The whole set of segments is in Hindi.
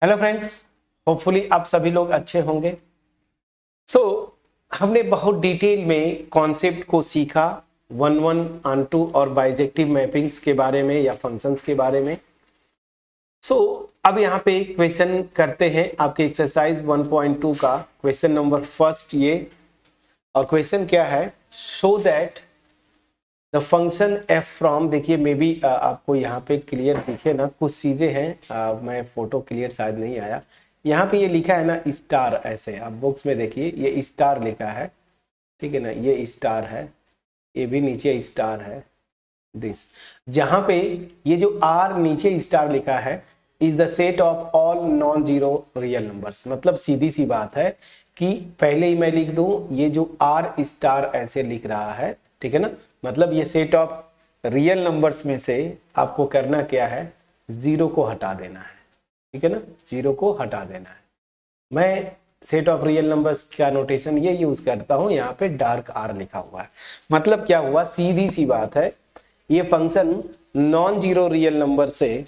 हेलो फ्रेंड्स, होपफुली आप सभी लोग अच्छे होंगे। हमने बहुत डिटेल में कॉन्सेप्ट को सीखा, वन वन ऑनटू और बाइजेक्टिव मैपिंग्स के बारे में या फंक्शंस के बारे में। अब यहाँ पे क्वेश्चन करते हैं आपके एक्सरसाइज 1.2 का क्वेश्चन नंबर फर्स्ट ये। और क्वेश्चन क्या है, show that the function F from, देखिए मे बी आपको यहाँ पे क्लियर दिखे ना, कुछ चीजें हैं, मैं फोटो क्लियर शायद नहीं आया। यहाँ पे ये लिखा है ना स्टार, ऐसे आप बुक्स में देखिए ये स्टार लिखा है, ठीक है ना, ये स्टार है, ये भी नीचे स्टार है दिस। जहां पे ये जो आर नीचे स्टार लिखा है is the set of all non zero real numbers. मतलब सीधी सी बात है कि पहले ही मैं लिख दूं, ये जो आर स्टार ऐसे लिख रहा है, ठीक है ना, मतलब ये सेट ऑफ रियल नंबर्स में से आपको करना क्या है, जीरो को हटा देना है, ठीक है ना, जीरो को हटा देना है। मैं सेट ऑफ रियल नंबर्स का नोटेशन ये यूज करता हूं, यहाँ पे डार्क आर लिखा हुआ है। मतलब क्या हुआ, सीधी सी बात है, ये function non zero real number से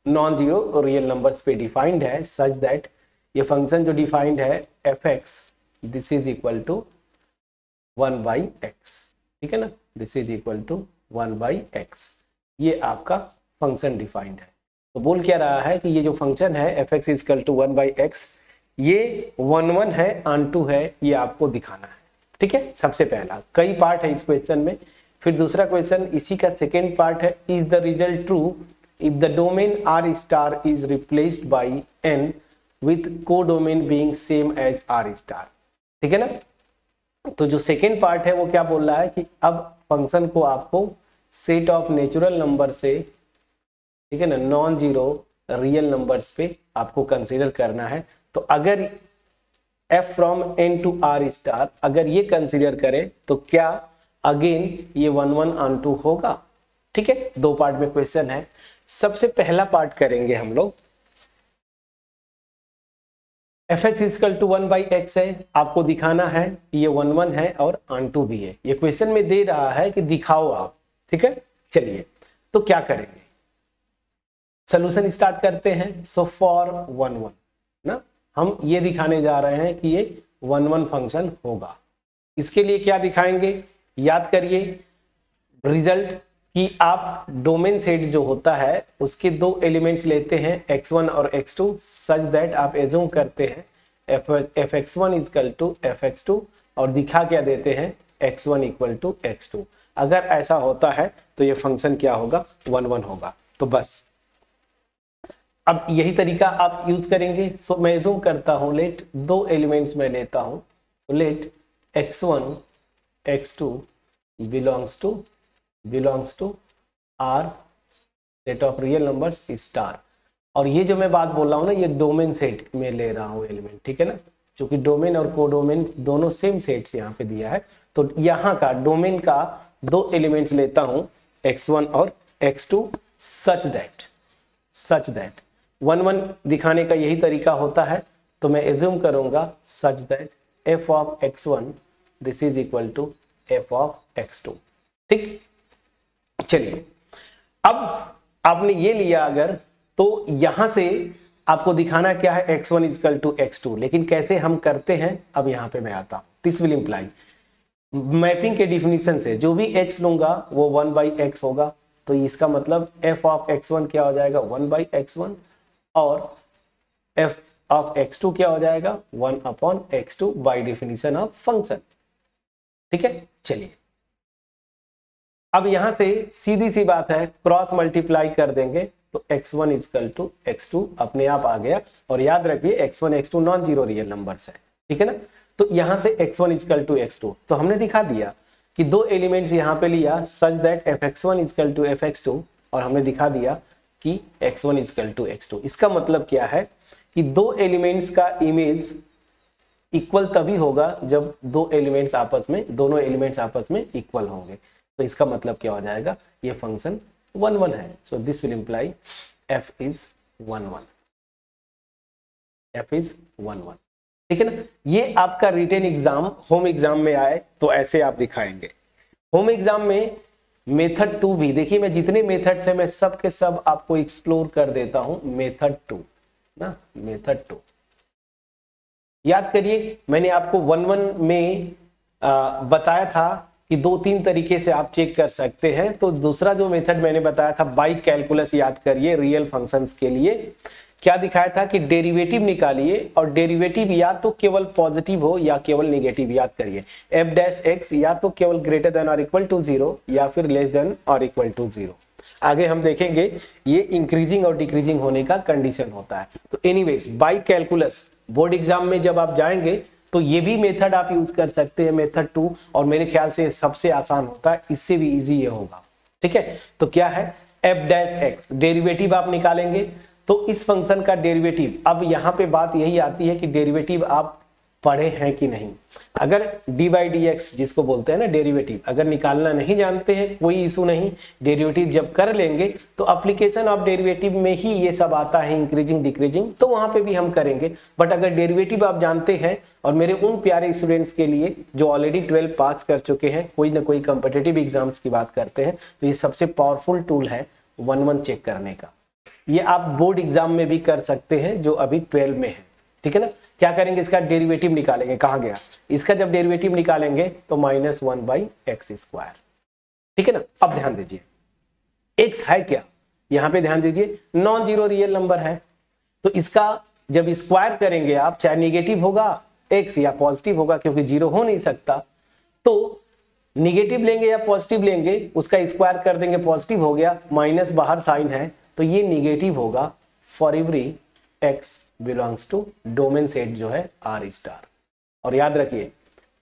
नॉन जीरो रियल नंबर्स पे डिफाइंड है, सच दैट ये फंक्शन जो डिफाइंड है f x this is equal to 1/x, ठीक है ना, this is equal to 1/x। ये आपका फंक्शन डिफाइंड है। तो बोल क्या रहा है कि ये जो फंक्शन है f x is equal to 1/x, ये 1 है ऑन2 है, ये आपको दिखाना है, ठीक है। सबसे पहला, कई पार्ट है इस क्वेश्चन में। फिर दूसरा क्वेश्चन इसी का सेकेंड पार्ट है, is the result true if the domain R star is replaced by N with codomain being same as R star, ठीक है ना। तो जो सेकेंड पार्ट है वो क्या बोल रहा है कि अब फंक्शन को आपको सेट ऑफ नेचुरल नंबर से, ठीक है ना, नॉन जीरो रियल नंबर्स पे आपको कंसीडर करना है। तो अगर f from n to r star अगर ये कंसीडर करें तो क्या अगेन ये 1 ऑन2 होगा, ठीक है। दो पार्ट में क्वेश्चन है। सबसे पहला पार्ट करेंगे हम लोग, F x is equal to 1/x है, आपको दिखाना है ये 1 है और ऑन2 भी है। ये क्वेश्चन में दे रहा है कि दिखाओ आप, ठीक है। चलिए तो क्या करेंगे, सोल्यूशन स्टार्ट करते हैं। सो फॉर 1 ना, हम ये दिखाने जा रहे हैं कि ये 1 फंक्शन होगा। इसके लिए क्या दिखाएंगे, याद करिए रिजल्ट कि आप डोमेन सेट जो होता है उसके दो एलिमेंट्स लेते हैं x1 और x2, सच दैट आप एज्यूम करते हैं fx1 इक्वल टू fx2 और दिखा क्या देते हैं x1 इक्वल टू x2। अगर ऐसा होता है तो ये फंक्शन क्या होगा, 1 होगा। तो बस अब यही तरीका आप यूज करेंगे। सो मैं एज्यूम करता हूं, लेट दो एलिमेंट्स में लेता हूं, तो let x1 x2 belongs to R set of real numbers star. और ये जो मैं बात बोल रहा हूँ ना, ये डोमेन सेट में ले रहा हूँ एलिमेंट, ठीक है ना, क्योंकि डोमेन और कोडोमेन दोनों सेम सेट्स यहाँ पे दिया है। तो यहाँ का डोमेन का दो एलिमेंट्स लेता हूँ x1 और x2, सच दैट 1 दिखाने का यही तरीका होता है। तो मैं एज्यूम करूंगा such that f of x1 this is equal to f of x2, ठीक। चलिए अब आपने ये लिया अगर, तो यहां से आपको दिखाना क्या है, x1 इक्वल टू x2। लेकिन कैसे हम करते हैं, अब यहां पे मैं आता हूं। दिस विल इंप्लाई, मैपिंग के डिफिनीशन से जो भी x लूंगा वो 1/x होगा। तो इसका मतलब f ऑफ x1 क्या हो जाएगा, 1/x1 और f ऑफ x2 क्या हो जाएगा, 1/x2 bye definition of function, ठीक है। चलिए अब यहां से सीधी सी बात है, क्रॉस मल्टीप्लाई कर देंगे तो x1 इक्वल टू x2 अपने आप आ गया। और याद रखिए x1 x2 non zero real numbers है, ठीक है ना। तो यहां से x1 इक्वल टू x2 तो हमने दिखा दिया कि दो एलिमेंट्स यहां पे लिया, such that fx1 equal to fx2, और हमने दिखा दिया कि x1 इक्वल टू x2। इसका मतलब क्या है कि दो एलिमेंट्स का इमेज इक्वल तभी होगा जब दोनों एलिमेंट्स आपस में इक्वल होंगे। तो इसका मतलब क्या हो जाएगा, ये फंक्शन 1 है। So this will imply f is 1, ठीक है ना। ये आपका रिटेन एग्जाम, होम एग्जाम में आए तो ऐसे आप दिखाएंगे। होम एग्जाम में मेथड 2 भी देखिए, मैं जितने मेथड्स है मैं सब के सब आपको एक्सप्लोर कर देता हूं। मेथड 2 ना, मेथड 2। याद करिए मैंने आपको 1-1 में बताया था कि 2-3 तरीके से आप चेक कर सकते हैं। तो दूसरा जो मेथड मैंने बताया था बाई कैलकुलस, याद करिए रियल फंक्शंस के लिए क्या दिखाया था कि डेरिवेटिव निकालिए और डेरिवेटिव या तो केवल पॉजिटिव हो या केवल नेगेटिव। याद करिए एफ डैश एक्स या तो केवल ग्रेटर देन और इक्वल टू 0 या फिर लेस देन और इक्वल टू 0। आगे हम देखेंगे ये इंक्रीजिंग और डिक्रीजिंग होने का कंडीशन होता है। तो anyways by calculus board exam में जब आप जाएंगे तो ये भी मेथड आप यूज कर सकते हैं, मेथड 2, और मेरे ख्याल से सबसे आसान होता है, इससे भी इजी ये होगा। ठीक है, तो क्या है एफ डैश एक्स, डेरिवेटिव आप निकालेंगे तो इस फंक्शन का डेरिवेटिव, अब यहां पे बात यही आती है कि डेरिवेटिव आप पढ़े हैं कि नहीं। अगर डी बाई डी एक्स जिसको बोलते हैं ना डेरिवेटिव, अगर निकालना नहीं जानते हैं कोई इशू नहीं, डेरिवेटिव जब कर लेंगे तो एप्लीकेशन ऑफ डेरिवेटिव में ही ये सब आता है, इंक्रीजिंग डिक्रीजिंग, तो वहां पे भी हम करेंगे। बट अगर डेरिवेटिव आप जानते हैं, और मेरे उन प्यारे स्टूडेंट्स के लिए जो ऑलरेडी 12 पास कर चुके हैं, कोई ना कोई कंपिटिटिव एग्जाम्स की बात करते हैं, तो ये सबसे पावरफुल टूल है 1-1 चेक करने का। ये आप बोर्ड एग्जाम में भी कर सकते हैं जो अभी 12 में है। ठीक है ना, क्या करेंगे इसका डेरिवेटिव निकालेंगे, कहाँ गया, इसका जब डेरिवेटिव निकालेंगे तो -1/x²। ठीक है ना, अब ध्यान दीजिए x है क्या, यहां पे ध्यान दीजिए नॉन जीरो रियल नंबर है, तो इसका जब स्क्वायर करेंगे आप, चाहे निगेटिव होगा x या पॉजिटिव होगा, क्योंकि जीरो हो नहीं सकता, तो निगेटिव लेंगे या पॉजिटिव लेंगे, उसका स्क्वायर कर देंगे, पॉजिटिव हो गया, माइनस बाहर साइन है तो ये निगेटिव होगा for every x belongs to domain set जो है R स्टार। और याद रखिए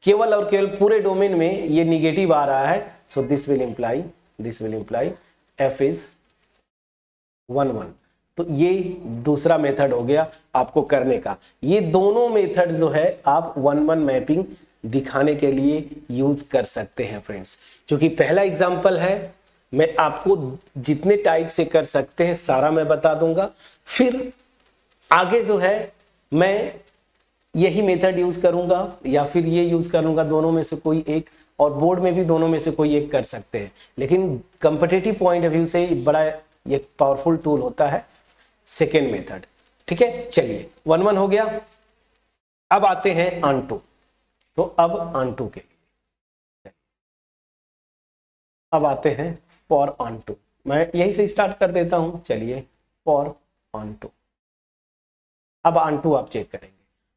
केवल और केवल पूरे डोमेन में ये निगेटिव आ रहा है, so this will imply f is 1-1। तो ये दूसरा मेथड हो गया आपको करने का। ये दोनों मेथड जो है आप 1-1 मैपिंग दिखाने के लिए यूज कर सकते हैं फ्रेंड्स। क्योंकि पहला एग्जांपल है, मैं आपको जितने टाइप से कर सकते हैं सारा मैं बता दूंगा, फिर आगे जो है मैं यही मेथड यूज करूंगा या फिर ये यूज करूंगा, दोनों में से कोई एक, और बोर्ड में भी दोनों में से कोई एक कर सकते हैं। लेकिन कंपिटिटिव पॉइंट ऑफ व्यू से बड़ा एक पावरफुल टूल होता है सेकेंड मेथड। ठीक है, चलिए 1-1 हो गया। अब आते हैं ऑन-टू, तो अब ऑन-टू के लिए अब आते हैं फॉर ऑन-टू। मैं यही से स्टार्ट कर देता हूं, चलिए फॉर ऑन-टू। अब ऑन-टू आप चेक करेंगे,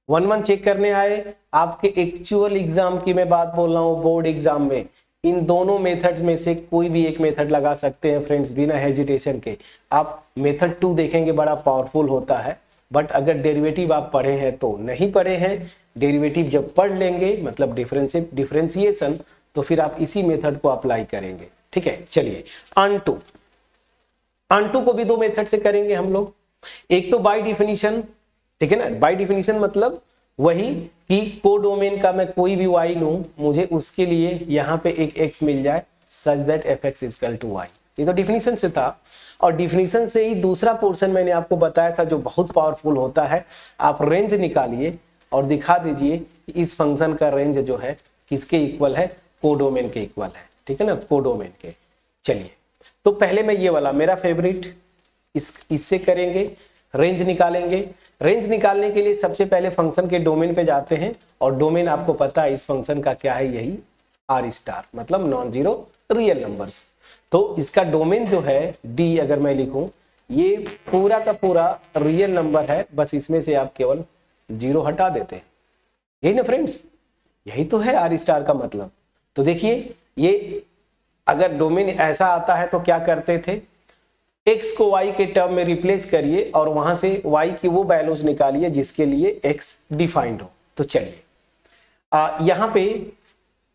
1-1 चेक करने आए, आपके एक्चुअल एग्जाम की मैं बात बोल रहा हूं, बोर्ड एग्जाम में इन दोनों मेथड्स में से कोई भी एक मेथड लगा सकते हैं फ्रेंड्स, बिना हेजिटेशन के। आप मेथड 2 देखेंगे, बड़ा पावरफुल होता है। बट अगर डेरिवेटिव आप पढ़े हैं तो नहीं पढ़े हैं, डेरिवेटिव जब पढ़ लेंगे मतलब डिफरेंशिएशन, तो फिर आप इसी मेथड को अप्लाई करेंगे। ठीक है, चलिए ऑन-टू को भी 2 मेथड से करेंगे हम लोग। एक तो बाय डिफिनीशन, ठीक है ना, बाय डिफिनीशन मतलब वही कि कोडोमेन का मैं कोई भी y लूं, मुझे उसके लिए यहां पे एक x मिल जाए such that fx equal to y। ये तो डिफिनीशन से था, और डिफिनीशन से ही दूसरा पोर्शन मैंने आपको बताया था जो बहुत पावरफुल होता है। आप रेंज निकालिए और दिखा दीजिए कि इस फंक्शन का रेंज जो है किसके इक्वल है, कोडोमेन के इक्वल है। ठीक है ना, कोडोमेन के। चलिए तो पहले मैं ये वाला मेरा फेवरेट, इससे करेंगे, रेंज निकालेंगे। रेंज निकालने के लिए सबसे पहले फंक्शन के डोमेन पे जाते हैं, और डोमेन आपको पता है इस फंक्शन का क्या है, यही R स्टार, मतलब नॉन जीरो रियल नंबर्स। तो इसका डोमेन जो है D, अगर मैं लिखूं, ये पूरा का पूरा रियल नंबर है, बस इसमें से आप केवल 0 हटा देते हैं। यही ना फ्रेंड्स, यही तो है R स्टार का मतलब। तो देखिए ये अगर डोमेन ऐसा आता है तो क्या करते थे, x को y के टर्म में रिप्लेस करिए और वहां से y की वो वैल्यूज निकालिए जिसके लिए x डिफाइंड हो। तो चलिए यहां पे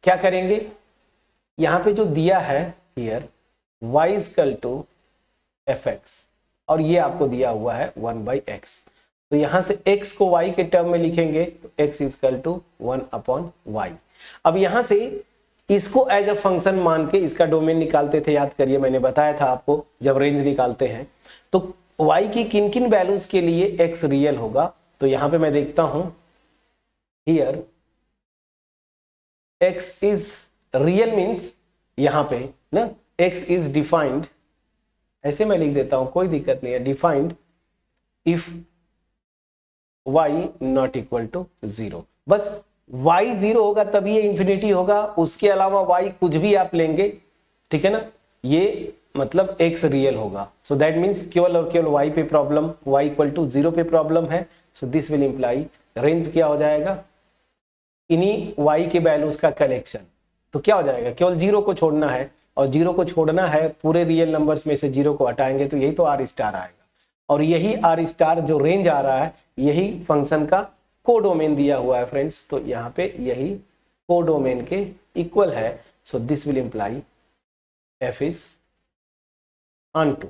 क्या करेंगे, यहां पे जो दिया है here y equal to fx, और ये आपको दिया हुआ है 1/x, तो यहां से x को y के टर्म में लिखेंगे तो x इक्वल टू 1/y। अब यहां से इसको एज अ फंक्शन मान के इसका डोमेन निकालते थे, याद करिए मैंने बताया था आपको, जब रेंज निकालते हैं तो y की किन किन वैल्यूज के लिए x रियल होगा। तो यहां पे मैं देखता हूं here x is real means यहां पे ना x इज डिफाइंड, ऐसे मैं लिख देता हूं, कोई दिक्कत नहीं है, defined if y not equal to 0। बस y 0 होगा तभी ये इंफिनिटी होगा, उसके अलावा y कुछ भी आप लेंगे, ठीक है ना, ये मतलब x रियल होगा। सो दैट मीन्स केवल और केवल y पे प्रॉब्लम, y इक्वल टू 0 पे प्रॉब्लम है। So this will imply range क्या हो जाएगा, इन्हीं y के वैल्यूज का कलेक्शन। तो क्या हो जाएगा, केवल 0 को छोड़ना है, और 0 को छोड़ना है, पूरे रियल नंबर्स में से 0 को हटाएंगे तो यही तो r स्टार आएगा, और यही r स्टार जो रेंज आ रहा है यही फंक्शन का कोडोमेन दिया हुआ है फ्रेंड्स। तो यहाँ पे यही कोडोमेन के इक्वल है। So this will imply f is onto.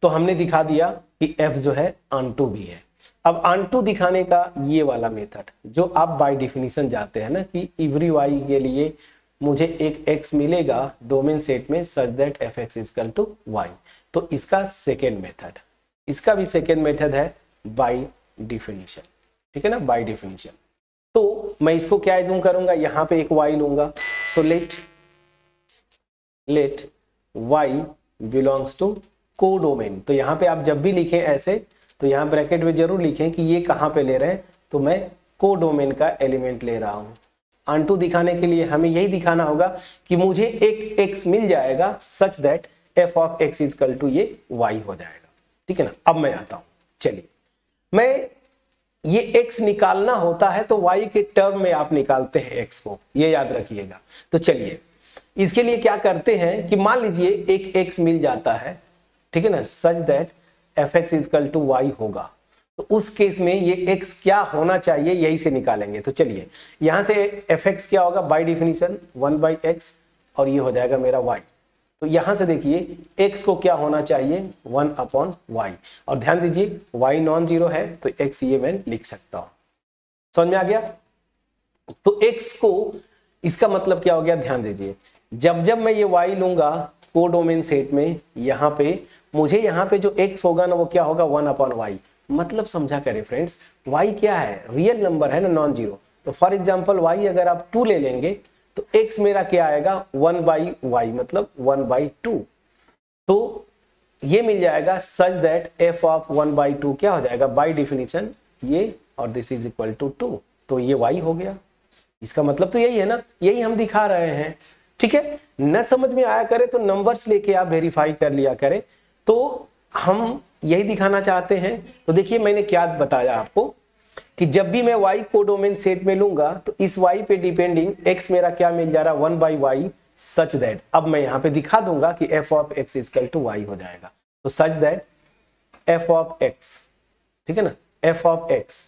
तो हमने दिखा दिया कि f जो है ऑनटू भी है। अब ऑनटू दिखाने का ये वाला मेथड जो आप बाय डिफिनीशन जाते हैं ना कि एवरी y के लिए मुझे एक x मिलेगा डोमेन सेट में such that fx is equal to y। तो इसका सेकेंड मेथड, इसका भी सेकेंड मेथड है बाय डिफिनीशन, ठीक है ना, बाय डिफिनीशन। तो मैं इसको क्या एज्यूम करूंगा, यहां पे एक y लूंगा। So let y belongs to codomain. तो यहां पे आप जब भी लिखें ऐसे तो यहां ब्रैकेट में जरूर लिखें कि ये कहां पे ले रहे हैं, तो मैं कोडोमेन का एलिमेंट ले रहा हूं। ऑनटू दिखाने के लिए हमें यही दिखाना होगा कि मुझे एक x मिल जाएगा such that f of x is equal to ये y हो जाएगा, ठीक है ना। अब मैं आता हूं, चलिए, मैं ये x निकालना होता है तो y के टर्म में आप निकालते हैं x को, ये याद रखिएगा। तो चलिए इसके लिए क्या करते हैं कि मान लीजिए एक x मिल जाता है, ठीक है ना, such that fx is equal to y होगा। तो उस केस में ये x क्या होना चाहिए यही से निकालेंगे। तो चलिए यहां से fx क्या होगा, बाय डिफिनीशन 1/x, और ये हो जाएगा मेरा y। तो यहां से देखिए x को क्या होना चाहिए 1/y, और ध्यान दीजिए y नॉन जीरो है तो x ये मैं लिख सकता हूं। समझ में आ गया। तो x को, इसका मतलब क्या हो गया, ध्यान दीजिए, जब जब मैं ये y लूंगा कोडोमेन सेट में, यहां पे मुझे यहाँ पे जो x होगा ना वो क्या होगा 1/y। मतलब समझा करें फ्रेंड्स, y क्या है, रियल नंबर है ना, नॉन जीरो। तो फॉर एग्जांपल y अगर आप 2 ले लेंगे तो x मेरा क्या आएगा 1/y, मतलब 1/2। तो ये मिल जाएगा सच दैट f ऑफ 1/2 क्या हो जाएगा बाय डिफिनीशन ये, और दिस इज इक्वल टू 2। तो ये y हो गया। इसका मतलब तो यही है ना, यही हम दिखा रहे हैं, ठीक है। न समझ में आया करे तो नंबर्स लेके आप वेरीफाई कर लिया करें। तो हम यही दिखाना चाहते हैं। तो देखिए मैंने क्या बताया आपको कि जब भी मैं y कोडोमेन सेट में लूंगा तो इस y पे डिपेंडिंग x मेरा क्या मिल जा रहा है 1/y, सच दैट, अब मैं यहां पे दिखा दूंगा कि f of x is equal to y हो जाएगा। तो such that f of x, ठीक है ना, f ऑफ x,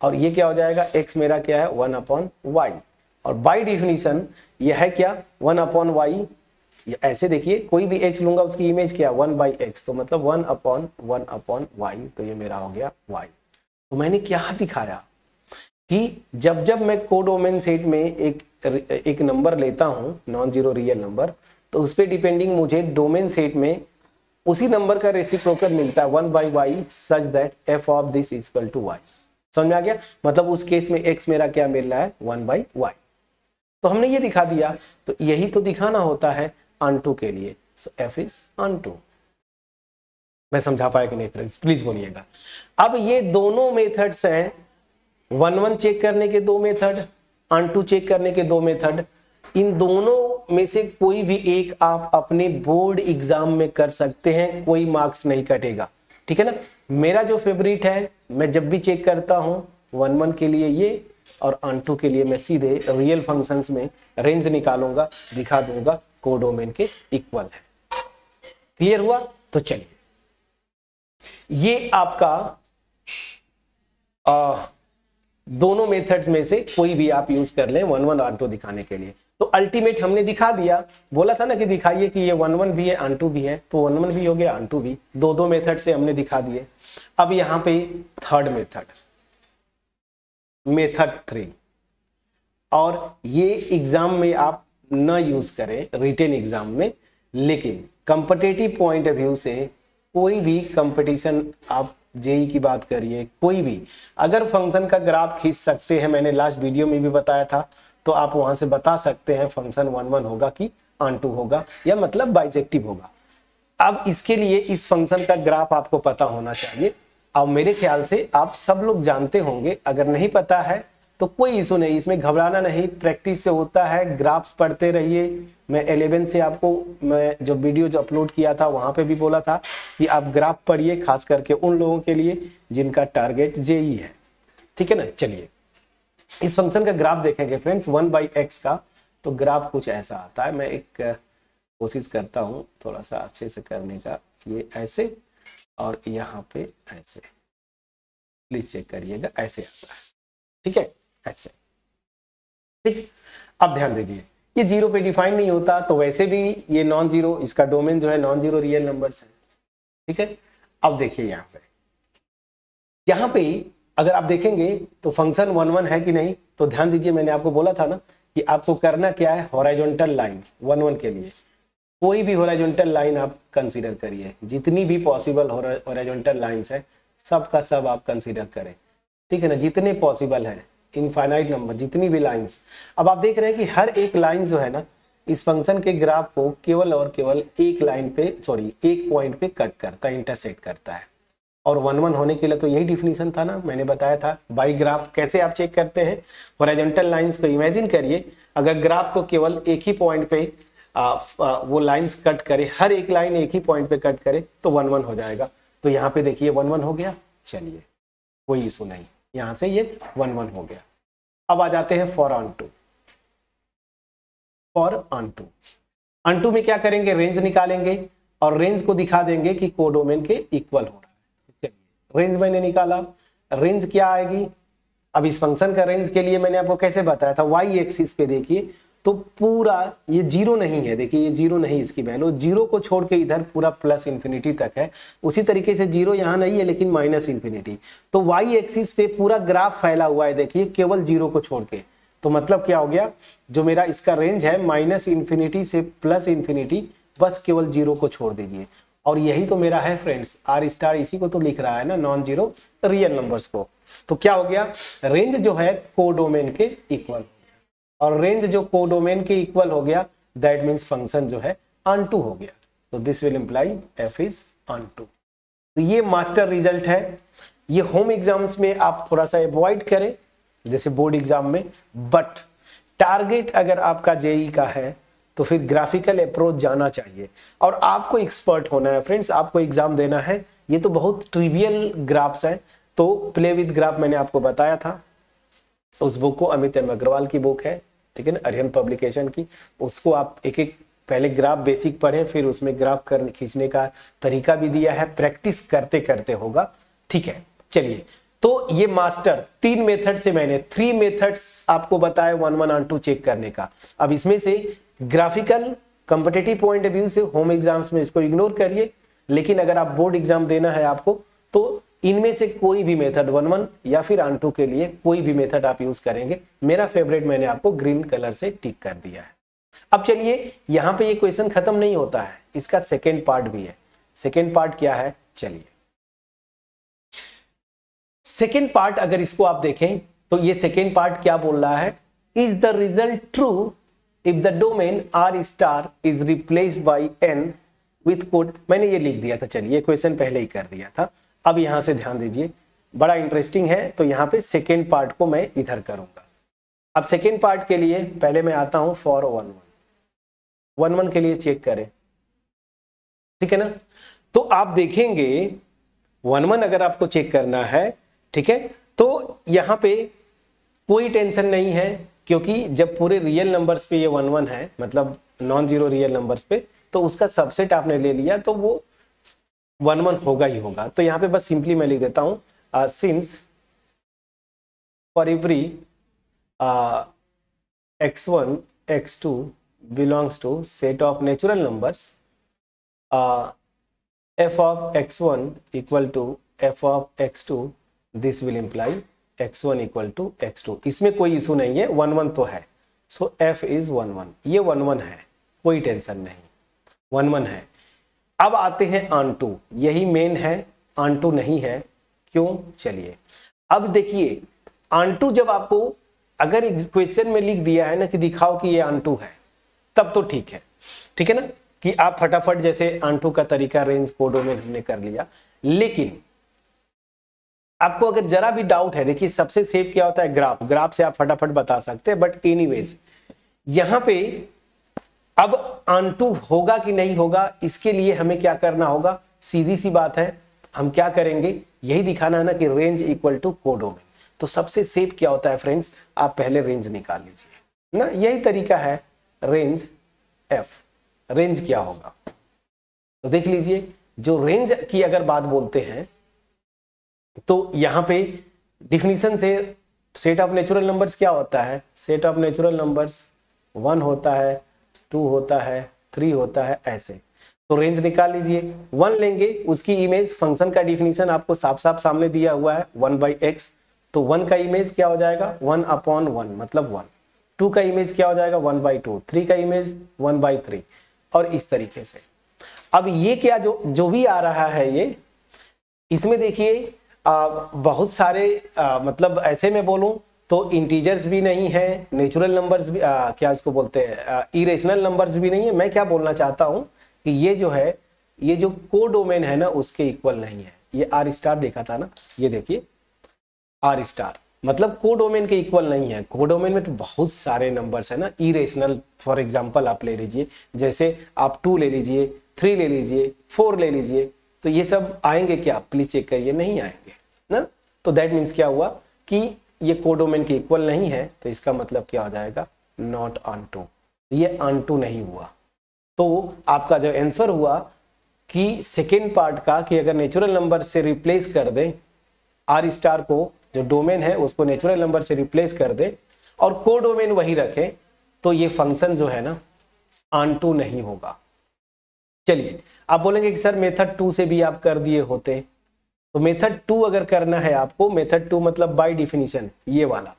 और ये क्या हो जाएगा x मेरा क्या है 1/y, और बाय डिफिनीशन यह है क्या 1/y। ऐसे देखिए कोई भी x लूंगा उसकी इमेज क्या 1/x, तो मतलब 1/1/y, तो ये मेरा हो गया y। तो मैंने क्या दिखाया कि जब जब मैं कोडोमेन सेट में एक नंबर लेता हूं नॉन जीरो रियल नंबर, तो उस पे डिपेंडिंग मुझे डोमेन सेट में उसी नंबर का रेसिप्रोकल मिलता है 1/y such that f of this is equal to y। समझ में आ गया। मतलब उस केस में x मेरा क्या मिल रहा है 1/y। तो हमने ये दिखा दिया। तो यही तो दिखाना होता है ऑनटू के लिए। सो f इज ऑनटू। मैं समझा पाया कि नहीं फ्रेंड्स, प्लीज बोलिएगा। अब ये दोनों मेथड्स हैं, 1/1 चेक करने के 2 मेथड, ऑनटू चेक करने के 2 मेथड। इन दोनों में से कोई भी एक आप अपने बोर्ड एग्जाम में कर सकते हैं, कोई मार्क्स नहीं कटेगा, ठीक है ना। मेरा जो फेवरेट है, मैं जब भी चेक करता हूं 1/1 के लिए ये, और ऑनटू के लिए मैं सीधे रियल फंक्शंस में रेंज निकालूंगा, दिखा दूंगा कोडोमेन के इक्वल है। क्लियर हुआ। तो चलिए ये आपका दोनों मेथड्स में से कोई भी आप यूज कर लें 1/1 ऑनटू दिखाने के लिए। तो अल्टीमेट हमने दिखा दिया, बोला था ना कि दिखाइए कि ये 1/1 भी है ऑनटू भी है, तो 1/1 भी हो गया ऑनटू भी, दो मेथड से हमने दिखा दिए। अब यहां पे थर्ड मेथड 3, और ये एग्जाम में आप न यूज करें रिटेन एग्जाम में, लेकिन कॉम्पिटिटिव पॉइंट ऑफ व्यू से कोई भी कंपटीशन, आप जेई की बात करिए, कोई भी अगर फंक्शन का ग्राफ खींच सकते हैं, मैंने लास्ट वीडियो में भी बताया था, तो आप वहां से बता सकते हैं फंक्शन 1/1 होगा कि ऑनटू होगा, या मतलब बाइजेक्टिव होगा। अब इसके लिए इस फंक्शन का ग्राफ आपको पता होना चाहिए। अब मेरे ख्याल से आप सब लोग जानते होंगे, अगर नहीं पता है तो कोई इशू नहीं, इसमें घबराना नहीं, प्रैक्टिस से होता है, ग्राफ पढ़ते रहिए। मैं 11 से आपको मैं जो वीडियो जो अपलोड किया था वहां पे भी बोला था कि आप ग्राफ पढ़िए, खास करके उन लोगों के लिए जिनका टारगेट जेई है, ठीक है ना। चलिए इस फंक्शन का ग्राफ देखेंगे फ्रेंड्स 1/x का। तो ग्राफ कुछ ऐसा आता है, मैं एक कोशिश करता हूँ थोड़ा सा अच्छे से करने का। ये ऐसे और यहाँ पे ऐसे, प्लीज चेक करिएगा, ऐसे आता है, ठीक है, ऐसे, ठीक। अब ध्यान दीजिए ये 0 पे डिफाइन नहीं होता, तो वैसे भी ये नॉन जीरो, इसका डोमेन जो है नॉन जीरो रियल नंबर्स है, ठीक है। अब देखिए यहाँ पे अगर आप देखेंगे तो फंक्शन 1 1 है कि नहीं, तो ध्यान दीजिए मैंने आपको बोला था ना कि आपको करना क्या है, हॉरिजॉन्टल लाइन 1 1 के लिए कोई भी हॉरिजॉन्टल लाइन आप कंसीडर करिए, जितनी भी पॉसिबल हॉरिजॉन्टल लाइंस है सब का सब आप कंसीडर करें, ठीक है ना, जितने पॉसिबल है, इनफाइनाइट नंबर जितनी भी लाइंस। अब आप देख रहे हैं कि हर एक लाइन जो है ना इस फंक्शन के ग्राफ को केवल और केवल एक लाइन पे, सॉरी एक पॉइंट पे कट करता है, इंटरसेक्ट करता है। और 1 1 होने के लिए तो यही डिफिनीशन था ना, मैंने बताया था बाई ग्राफ कैसे आप चेक करते हैं हॉरिजॉन्टल लाइंस को। इमेजिन करिए अगर ग्राफ को केवल एक ही पॉइंट पे वो लाइंस कट करे, हर एक लाइन एक ही पॉइंट पे कट करे तो 1 1 हो जाएगा। तो यहाँ पे देखिए 1 1 हो गया, चलिए कोई इशू नहीं, यहां से ये 1 1 हो गया। अब आ जाते हैं for onto. Onto में क्या करेंगे, रेंज निकालेंगे और रेंज को दिखा देंगे कि कोडोमेन के इक्वल हो रहा है। चलिए रेंज मैंने निकाला, रेंज क्या आएगी, अब इस फंक्शन का रेंज के लिए मैंने आपको कैसे बताया था, वाई एक्सिस पे देखिए तो पूरा ये 0 नहीं है, देखिए ये 0 नहीं, इसकी वैल्यू 0 को छोड़ के इधर पूरा प्लस इंफिनिटी तक है। उसी तरीके से 0 यहाँ नहीं है लेकिन माइनस इंफिनिटी, तो वाई एक्सिस पे पूरा ग्राफ फैला हुआ है देखिए केवल 0 को छोड़ के। तो मतलब क्या हो गया, जो मेरा इसका रेंज है माइनस इंफिनिटी से प्लस इंफिनिटी, बस केवल 0 को छोड़ दीजिए। और यही तो मेरा है फ्रेंड्स, आर स्टार इसी को तो लिख रहा है ना, नॉन जीरो रियल नंबर्स को। तो क्या हो गया, रेंज जो है कोडोमेन के इक्वल, और रेंज जो कोडोमेन के इक्वल हो गया दैट मींस फंक्शन जो है ऑन टू हो गया। तो this will imply F is onto. तो ये मास्टर रिजल्ट है। ये होम एग्जाम्स में आप थोड़ा सा अवॉइड करें जैसे बोर्ड एग्जाम में, बट टारगेट अगर आपका जेई का है तो फिर ग्राफिकल अप्रोच जाना चाहिए और आपको एक्सपर्ट होना है फ्रेंड्स, आपको एग्जाम देना है। ये तो बहुत ट्रिवियल ग्राफ्स हैं, तो प्ले विद ग्राफ मैंने आपको बताया था, उस बुक को अमित एम अग्रवाल की बुक है, ठीक है ना, अरिहंत पब्लिकेशन की। उसको आप एक एक पहले ग्राफ बेसिक पढ़े, फिर उसमें ग्राफ करने खींचने का तरीका भी दिया है, प्रैक्टिस करते करते होगा, ठीक है। चलिए तो ये मास्टर 3 मेथड से मैंने 3 मेथड्स आपको बताया 1 1 ऑन 2 चेक करने का। अब इसमें से graphical competitive point of view से होम एग्जाम्स में इसको इग्नोर करिए, लेकिन अगर आप बोर्ड एग्जाम देना है आपको तो इनमें से कोई भी मेथड 1 1 या फिर ऑन 2 के लिए कोई भी मेथड आप यूज करेंगे। मेरा फेवरेट मैंने आपको ग्रीन कलर से टिक कर दिया है। अब चलिए यहाँ पे ये क्वेश्चन खत्म नहीं होता है, इसका सेकेंड पार्ट भी है। सेकेंड पार्ट क्या है, चलिए सेकेंड पार्ट अगर इसको आप देखें तो ये सेकेंड पार्ट क्या बोल रहा है, is the result true if the domain R star is replaced by N with code. मैंने ये लिख दिया था, चलिए क्वेश्चन पहले ही कर दिया था। अब यहां से ध्यान दीजिए, बड़ा इंटरेस्टिंग है, तो यहां पे सेकेंड पार्ट को मैं इधर करूंगा। अब सेकेंड पार्ट के लिए पहले मैं आता हूं फॉर 1 1 के लिए चेक करें, ठीक है ना। तो आप देखेंगे 1 1 अगर आपको चेक करना है, ठीक है, तो यहां पे कोई टेंशन नहीं है, क्योंकि जब पूरे रियल नंबर्स पे ये 1 1 है, मतलब नॉन जीरो रियल नंबर्स पे, तो उसका सबसेट आपने ले लिया तो वो 1 1 होगा ही होगा। तो यहाँ पे बस सिंपली मैं लिख देता हूं since for every x1 x2 belongs to set of natural numbers f of x1 equal to f of x2, this will imply x1 equal to x2। इसमें कोई इशू नहीं है, 1 1 तो है, सो f इज 1 1, ये 1 1 है, कोई टेंशन नहीं, 1 1 है। अब आते हैं ऑन टू, यही मेन है, ऑन टू नहीं है, क्यों, चलिए अब देखिए ऑन टू जब आपको अगर क्वेश्चन में लिख दिया है ना कि दिखाओ कि ये ऑन टू है, तब तो ठीक है ना, कि आप फटाफट जैसे ऑन टू का तरीका रेंज कोडोमेन हमने कर लिया। लेकिन आपको अगर जरा भी डाउट है, देखिए सबसे सेफ क्या होता है, ग्राफ। ग्राफ से आप फटाफट बता सकते हैं, बट एनीवेज यहां पे अब ऑन2 होगा कि नहीं होगा, इसके लिए हमें क्या करना होगा, सीधी सी बात है, हम क्या करेंगे, यही दिखाना है ना कि रेंज इक्वल टू कोडोमेन। तो सबसे सेफ क्या होता है फ्रेंड्स, आप पहले रेंज निकाल लीजिए ना, यही तरीका है, रेंज एफ। रेंज क्या होगा, तो देख लीजिए, जो रेंज की अगर बात बोलते हैं तो यहां पे डिफिनीशन से सेट ऑफ नेचुरल नंबर्स क्या होता है, सेट ऑफ नेचुरल नंबर्स 1 होता है, 2 होता है, 3 होता है, ऐसे। तो रेंज निकाल लीजिए, 1 लेंगे, उसकी इमेज, फंक्शन का डिफिनीशन आपको साफ साफ सामने दिया हुआ है 1/x, तो 1 का इमेज क्या हो जाएगा 1/1 मतलब 1। 2 का इमेज क्या हो जाएगा 1/2, 3 का इमेज 1/3, और इस तरीके से। अब ये क्या जो भी आ रहा है ये, इसमें देखिए बहुत सारे मतलब ऐसे में बोलूं तो इंटीजर्स भी नहीं है, नेचुरल नंबर्स भी क्या इसको बोलते हैं, इरेशनल नंबर्स भी नहीं है। मैं क्या बोलना चाहता हूं कि ये जो है, ये जो कोडोमेन है ना, उसके इक्वल नहीं है। ये आर स्टार देखा था ना, ये देखिए आर स्टार मतलब कोडोमेन के इक्वल नहीं है। कोडोमेन में तो बहुत सारे नंबर्स है ना, इरेशनल। फॉर एग्जांपल आप ले लीजिए, जैसे आप 2 ले लीजिए, 3 ले लीजिए, 4 ले लीजिए, तो ये सब आएंगे क्या, प्लीज चेक करिए, नहीं आएंगे ना। तो दैट मीन्स क्या हुआ कि ये कोडोमेन के इक्वल नहीं है, तो इसका मतलब क्या हो जाएगा, नॉट ऑन2, ये ऑन2 नहीं हुआ। तो आपका जो आंसर हुआ कि सेकेंड पार्ट का, कि अगर नेचुरल नंबर से रिप्लेस कर दें आर स्टार को, जो डोमेन है उसको नेचुरल नंबर से रिप्लेस कर दें और कोडोमेन वही रखें, तो ये फंक्शन जो है ना ऑन2 नहीं होगा। चलिए आप बोलेंगे कि सर मेथड 2 से भी आप कर दिए होते, तो मेथड 2 अगर करना है आपको, मेथड 2 मतलब बाय डिफिनीशन ये वाला,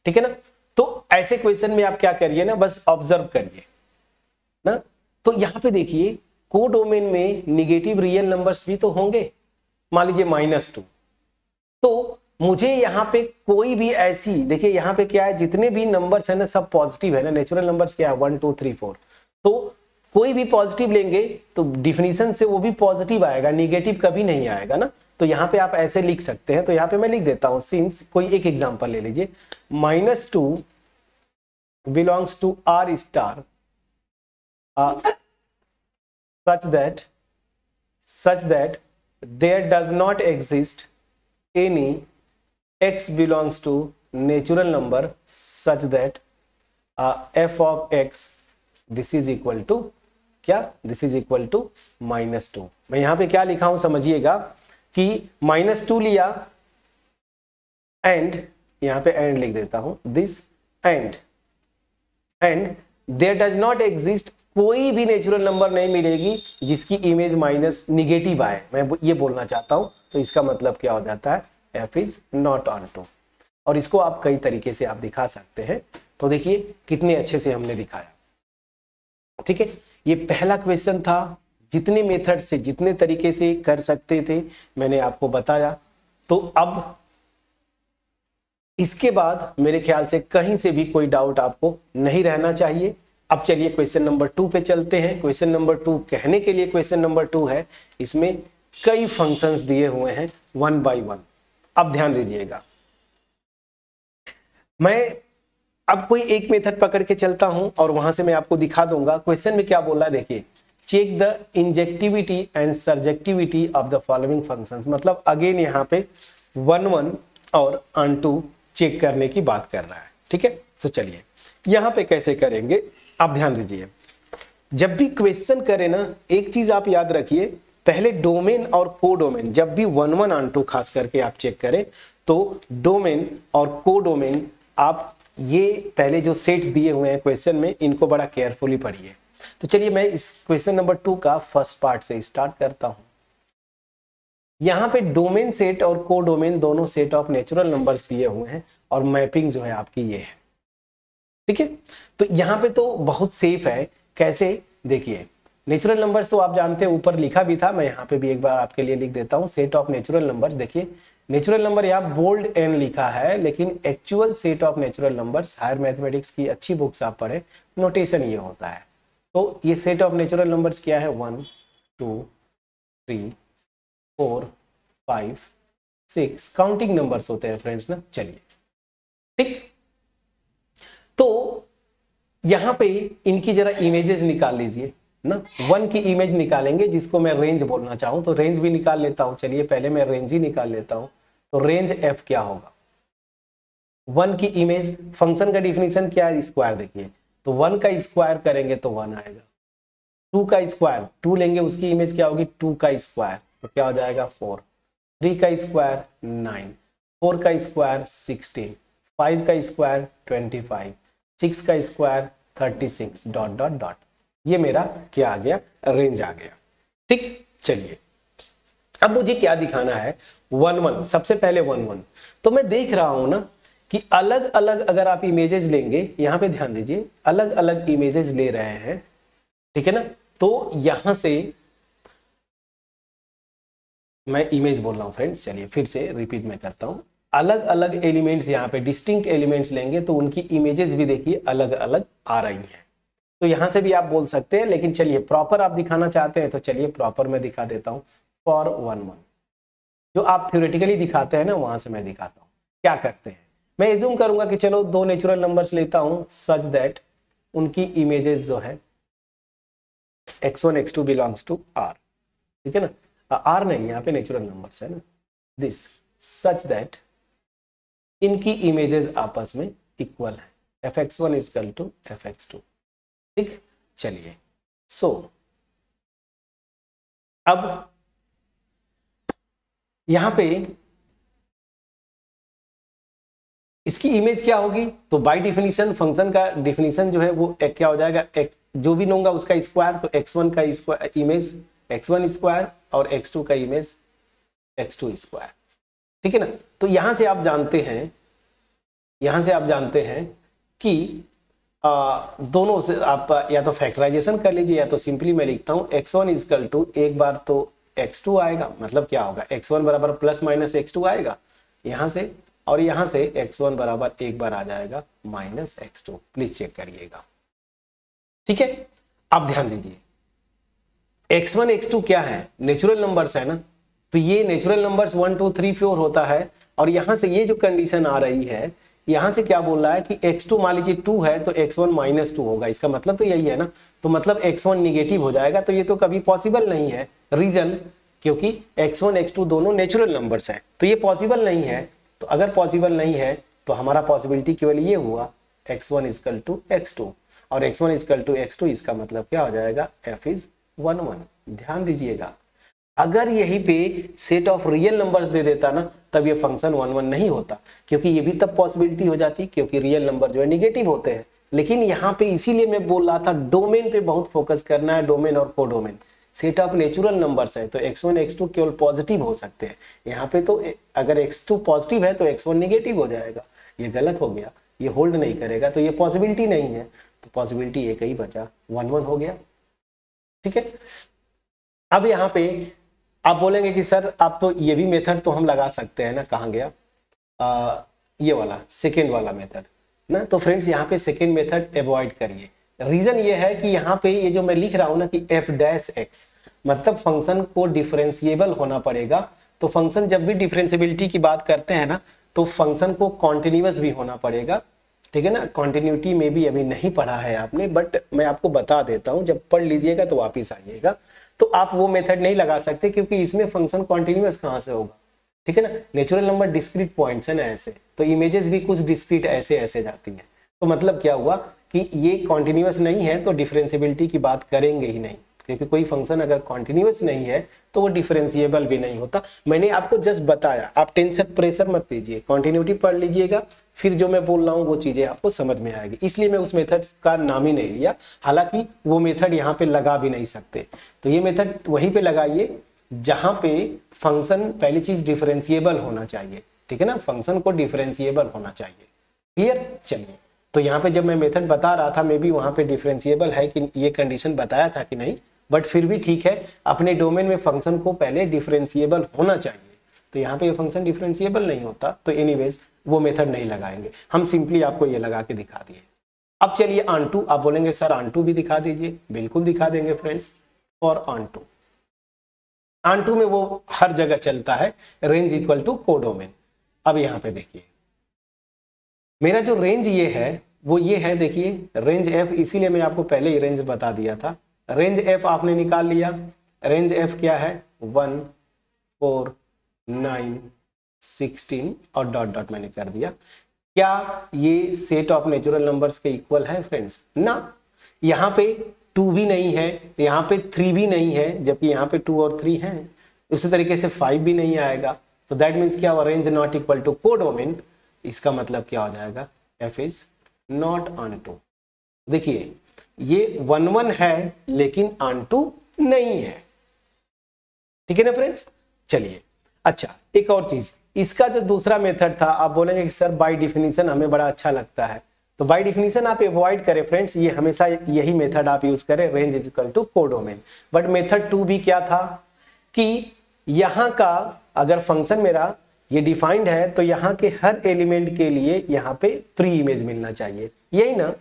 ठीक है ना। तो ऐसे क्वेश्चन में आप क्या करिए ना, बस ऑब्जर्व करिए ना। तो यहां पे देखिए, कोडोमेन में निगेटिव रियल नंबर्स भी तो होंगे, मान लीजिए -2, तो मुझे यहां पे कोई भी ऐसी, देखिए यहां पे क्या है, जितने भी नंबर्स है ना सब पॉजिटिव है ना, नेचुरल नंबर्स क्या है 1 2 3 4, तो कोई भी पॉजिटिव लेंगे तो डिफिनीशन से वो भी पॉजिटिव आएगा, निगेटिव कभी नहीं आएगा ना। तो यहाँ पे आप ऐसे लिख सकते हैं, तो यहाँ पे मैं लिख देता हूं, सिंस कोई एक एग्जांपल ले लीजिए, -2 belongs to R star such that there does not exist any x belongs to natural number such that f of x this is equal to क्या, this is equal to -2। मैं यहां पे क्या लिखा हूं समझिएगा कि -2 लिया एंड, यहां पे एंड लिख देता हूं, this and there does not exist, कोई भी नेचुरल नंबर नहीं मिलेगी जिसकी इमेज माइनस निगेटिव आए, मैं ये बोलना चाहता हूं। तो इसका मतलब क्या हो जाता है, f इज नॉट ऑन2। और इसको आप कई तरीके से आप दिखा सकते हैं, तो देखिए कितने अच्छे से हमने दिखाया, ठीक है। ये पहला क्वेश्चन था, जितने मेथड से, जितने तरीके से कर सकते थे मैंने आपको बताया। तो अब इसके बाद मेरे ख्याल से कहीं से भी कोई डाउट आपको नहीं रहना चाहिए। अब चलिए क्वेश्चन नंबर 2 पे चलते हैं। क्वेश्चन नंबर 2 कहने के लिए क्वेश्चन नंबर 2 है, इसमें कई फंक्शंस दिए हुए हैं 1 by 1। अब ध्यान दीजिएगा, मैं अब कोई एक मेथड पकड़ के चलता हूं और वहां से मैं आपको दिखा दूंगा क्वेश्चन में क्या बोला है। देखिए, check the injectivity and surjectivity of the following functions, मतलब अगेन यहाँ पे 1 1 और ऑन2 चेक करने की बात कर रहा है, ठीक है। तो चलिए यहाँ पे कैसे करेंगे, आप ध्यान दीजिए। जब भी क्वेश्चन करें ना, एक चीज आप याद रखिए, पहले डोमेन और कोडोमेन, जब भी 1 1 ऑन2 खास करके आप चेक करें तो डोमेन और कोडोमेन, आप ये पहले जो सेट्स दिए हुए हैं क्वेश्चन में, इनको बड़ा केयरफुली पढ़िए। तो चलिए मैं इस क्वेश्चन नंबर 2 का फर्स्ट पार्ट से स्टार्ट करता हूं। यहां पे डोमेन सेट और कोडोमेन दोनों सेट ऑफ नेचुरल नंबर्स दिए हुए हैं और मैपिंग जो है आपकी ये है, ठीक है। तो यहां पे तो बहुत सेफ है। कैसे, देखिए नेचुरल नंबर्स तो आप जानते हैं, ऊपर लिखा भी था, मैं यहाँ पे भी एक बार आपके लिए लिख देता हूँ, सेट ऑफ नेचुरल नंबर्स। देखिए नेचुरल नंबर यहाँ बोल्ड एन लिखा है, लेकिन actual set of natural numbers, higher mathematics की अच्छी बुक्स आप पढ़े, नोटेशन ये होता है। तो ये सेट ऑफ नेचुरल नंबर्स क्या है, 1 2 3 4 5 6 काउंटिंग नंबर्स होते हैं फ्रेंड्स ना। चलिए ठीक, तो यहां पे इनकी जरा इमेजेस निकाल लीजिए ना। 1 की इमेज निकालेंगे जिसको मैं रेंज बोलना चाहूं तो रेंज भी निकाल लेता हूं। चलिए पहले मैं रेंज ही निकाल लेता हूं। तो रेंज f क्या होगा, 1 की इमेज, फंक्शन का डिफिनीशन क्या है, स्क्वायर। देखिए तो 1 का स्क्वायर करेंगे तो 1 आएगा, 2 का स्क्वायर 2 लेंगे उसकी इमेज क्या होगी 2 का स्क्वायर तो क्या हो जाएगा 4, 3 का स्क्वायर 9, 4 का स्क्वायर 16, 5 का स्क्वायर 25, 6 का स्क्वायर 36 डॉट डॉट डॉट। ये मेरा क्या आ गया, रेंज आ गया। ठीक, चलिए अब मुझे क्या दिखाना है, 1 1, सबसे पहले 1 1। तो मैं देख रहा हूं ना कि अलग अलग अगर आप इमेजेस लेंगे, यहां पे ध्यान दीजिए, अलग अलग इमेजेस ले रहे हैं, ठीक है ना। तो यहां से मैं इमेज बोल रहा हूं फ्रेंड्स, चलिए फिर से रिपीट में करता हूं। अलग अलग एलिमेंट्स यहां पे डिस्टिंक्ट एलिमेंट्स लेंगे तो उनकी इमेजेस भी देखिए अलग अलग आ रही हैं। तो यहां से भी आप बोल सकते हैं, लेकिन चलिए प्रॉपर आप दिखाना चाहते हैं तो चलिए प्रॉपर मैं दिखा देता हूं। फॉर 1 1 जो आप थ्योरेटिकली दिखाते हैं ना, वहां से मैं दिखाता हूं क्या करते हैं। मैं एज्यूम करूंगा कि चलो 2 नेचुरल नंबर्स लेता हूं सच दैट उनकी इमेजेस जो है x1 x2 belongs to r, ठीक है ना। r नहीं, यहाँ पे नेचुरल नंबर्स है ना, दिस सच दैट इनकी इमेजेस आपस में इक्वल है, fx1 इक्वल टू fx2। ठीक, चलिए सो अब यहां पे इसकी इमेज क्या होगी, तो बाय डिफिनीशन फंक्शन का डिफिनीशन जो है वो क्या हो जाएगा, जो भी लूंगा उसका स्क्वायर, तो x1 का स्क्वायर इमेज x1 स्क्वायर और x2 का इमेज x2 स्क्वायर, ठीक है ना। तो यहां से आप जानते हैं कि दोनों से आप या तो फैक्टराइजेशन कर लीजिए या तो सिंपली मैं लिखता हूं x1 इक्वल टू, एक बार तो x2 आएगा, मतलब क्या होगा x1 बराबर प्लस माइनस x2 आएगा यहां से, और यहां से x1 बराबर एक बार आ जाएगा माइनस x2। प्लीज चेक करिएगा, ठीक है। अब ध्यान दीजिए x1 x2 क्या है, नेचुरल नंबर्स है ना, तो ये नेचुरल नंबर्स 1 2 3 4 होता है। और यहां से ये जो कंडीशन आ रही है, यहां से क्या बोल रहा है कि x2 मान लीजिए 2 है तो x1 माइनस 2 होगा, इसका मतलब तो यही है ना। तो मतलब x1 निगेटिव हो जाएगा, तो ये तो कभी पॉसिबल नहीं है। रीजन, क्योंकि x1 x2 दोनों नेचुरल नंबर्स है, तो ये पॉसिबल नहीं है। तो अगर पॉसिबल नहीं है तो हमारा पॉसिबिलिटी केवल ये हुआ x1 इक्वल टू x2, और x1 इक्वल टू x2, इसका मतलब क्या हो जाएगा f इज 1 1। ध्यान दीजिएगा, अगर यहीं पे set of real numbers they देता ना, तब ये फंक्शन 1 1 नहीं होता, क्योंकि ये भी तब पॉसिबिलिटी हो जाती क्योंकि रियल नंबर जो है निगेटिव होते हैं। लेकिन यहाँ पे इसीलिए मैं बोल रहा था डोमेन पे बहुत फोकस करना है, डोमेन और codomain. Set of natural numbers है तो x1 x2 केवल पॉजिटिव हो सकते हैं, यहाँ पे तो अगर x2 पॉजिटिव है तो x1 निगेटिव हो जाएगा, ये गलत हो गया, ये होल्ड नहीं करेगा, तो ये पॉसिबिलिटी नहीं है। तो पॉसिबिलिटी एक ही बचा, 1 1 हो गया, ठीक है। अब यहाँ पे आप बोलेंगे कि सर आप तो ये भी मेथड तो हम लगा सकते हैं ना, कहाँ गया ये वाला सेकेंड वाला मेथड ना। तो फ्रेंड्स यहाँ पे सेकेंड मेथड अवॉइड करिए। रीजन ये है कि यहाँ पे ये जो मैं लिख रहा हूं ना कि f डैश x, मतलब फंक्शन को डिफरेंशिएबल होना पड़ेगा। तो फंक्शन जब भी डिफरेंशिएबिलिटी की बात करते हैं ना, तो फंक्शन को कॉन्टिन्यूअस भी होना पड़ेगा, ठीक है ना। कॉन्टिन्यूटी में भी अभी नहीं पढ़ा है आपने, बट मैं आपको बता देता हूं, जब पढ़ लीजिएगा तो वापिस आइएगा। तो आप वो मेथड नहीं लगा सकते क्योंकि इसमें फंक्शन कॉन्टिन्यूअस कहां से होगा, ठीक है ना। नेचुरल नंबर डिस्क्रीट पॉइंट्स है ना ऐसे, तो इमेजेस भी कुछ डिस्क्रीट ऐसे ऐसे जाती है। तो मतलब क्या हुआ कि ये कॉन्टिन्यूअस नहीं है तो डिफरेंशिएबिलिटी की बात करेंगे ही नहीं, क्योंकि कोई फंक्शन अगर कॉन्टिन्यूअस नहीं है तो वो डिफरेंशिएबल भी नहीं होता। मैंने आपको जस्ट बताया, आप टेंशन प्रेशर मत लीजिए, कॉन्टिन्यूटी पढ़ लीजिएगा, फिर जो मैं बोल रहा हूँ वो चीजें आपको समझ में आएगी। इसलिए मैं उस मेथड का नाम ही नहीं लिया, हालांकि वो मेथड यहाँ पे लगा भी नहीं सकते। तो ये मेथड वहीं पे लगाइए जहां पे फंक्शन पहली चीज डिफरेंशिएबल होना चाहिए, ठीक है ना, फंक्शन को डिफरेंशिएबल होना चाहिए। क्लियर, चलिए। तो यहाँ पे जब मैं मेथड बता रहा था, मे बी वहां पे डिफरेंशिएबल है कि ये कंडीशन बताया था कि नहीं, बट फिर भी ठीक है, अपने डोमेन में फंक्शन को पहले डिफरेंशिएबल होना चाहिए। तो यहाँ पे ये फंक्शन डिफरेंशिएबल नहीं होता, तो एनीवेज वो मेथड नहीं लगाएंगे, हम सिंपली आपको ये लगा के दिखा दिए। अब चलिए ऑन2, आप बोलेंगे सर ऑन2 भी दिखा दीजिए, बिल्कुल दिखा देंगे फ्रेंड्स। फॉर ऑन2, ऑन2 में वो हर जगह चलता है, रेंज इक्वल टू कोडोमेन। अब यहां पे देखिए मेरा जो रेंज ये है वो ये है, देखिए रेंज एफ, इसीलिए मैं आपको पहले ही रेंज बता दिया था। रेंज एफ आपने निकाल लिया, रेंज एफ क्या है 1 4 9 16 और डॉट डॉट मैंने कर दिया। क्या ये सेट ऑफ नेचुरल नंबर्स के इक्वल है फ्रेंड्स? ना, यहाँ पे 2 भी नहीं है, यहाँ पे 3 भी नहीं है, जबकि यहाँ पे 2 और 3 है। उसी तरीके से 5 भी नहीं आएगा। तो दैट मीन्स क्या हुआ, range not equal to codomain. इसका मतलब क्या हो जाएगा, एफ इज नॉट ऑन2। देखिए ये 1 1 है लेकिन ऑन2 नहीं है, ठीक है ना फ्रेंड्स। चलिए अच्छा, एक और चीज, इसका जो दूसरा मेथड था, आप बोलेंगे कि सर बाय डिफिनीशन हमें बड़ा अच्छा लगता है, तो बाय डिफिनीशन आप अवॉइड करें फ्रेंड्स, ये हमेशा यही मेथड आप यूज करें, range is equal to codomain. But method 2 भी क्या था कि यहाँ का अगर फंक्शन मेरा ये डिफाइंड है तो यहाँ के हर एलिमेंट के लिए यहाँ पे प्री इमेज मिलना चाहिए, यही ना,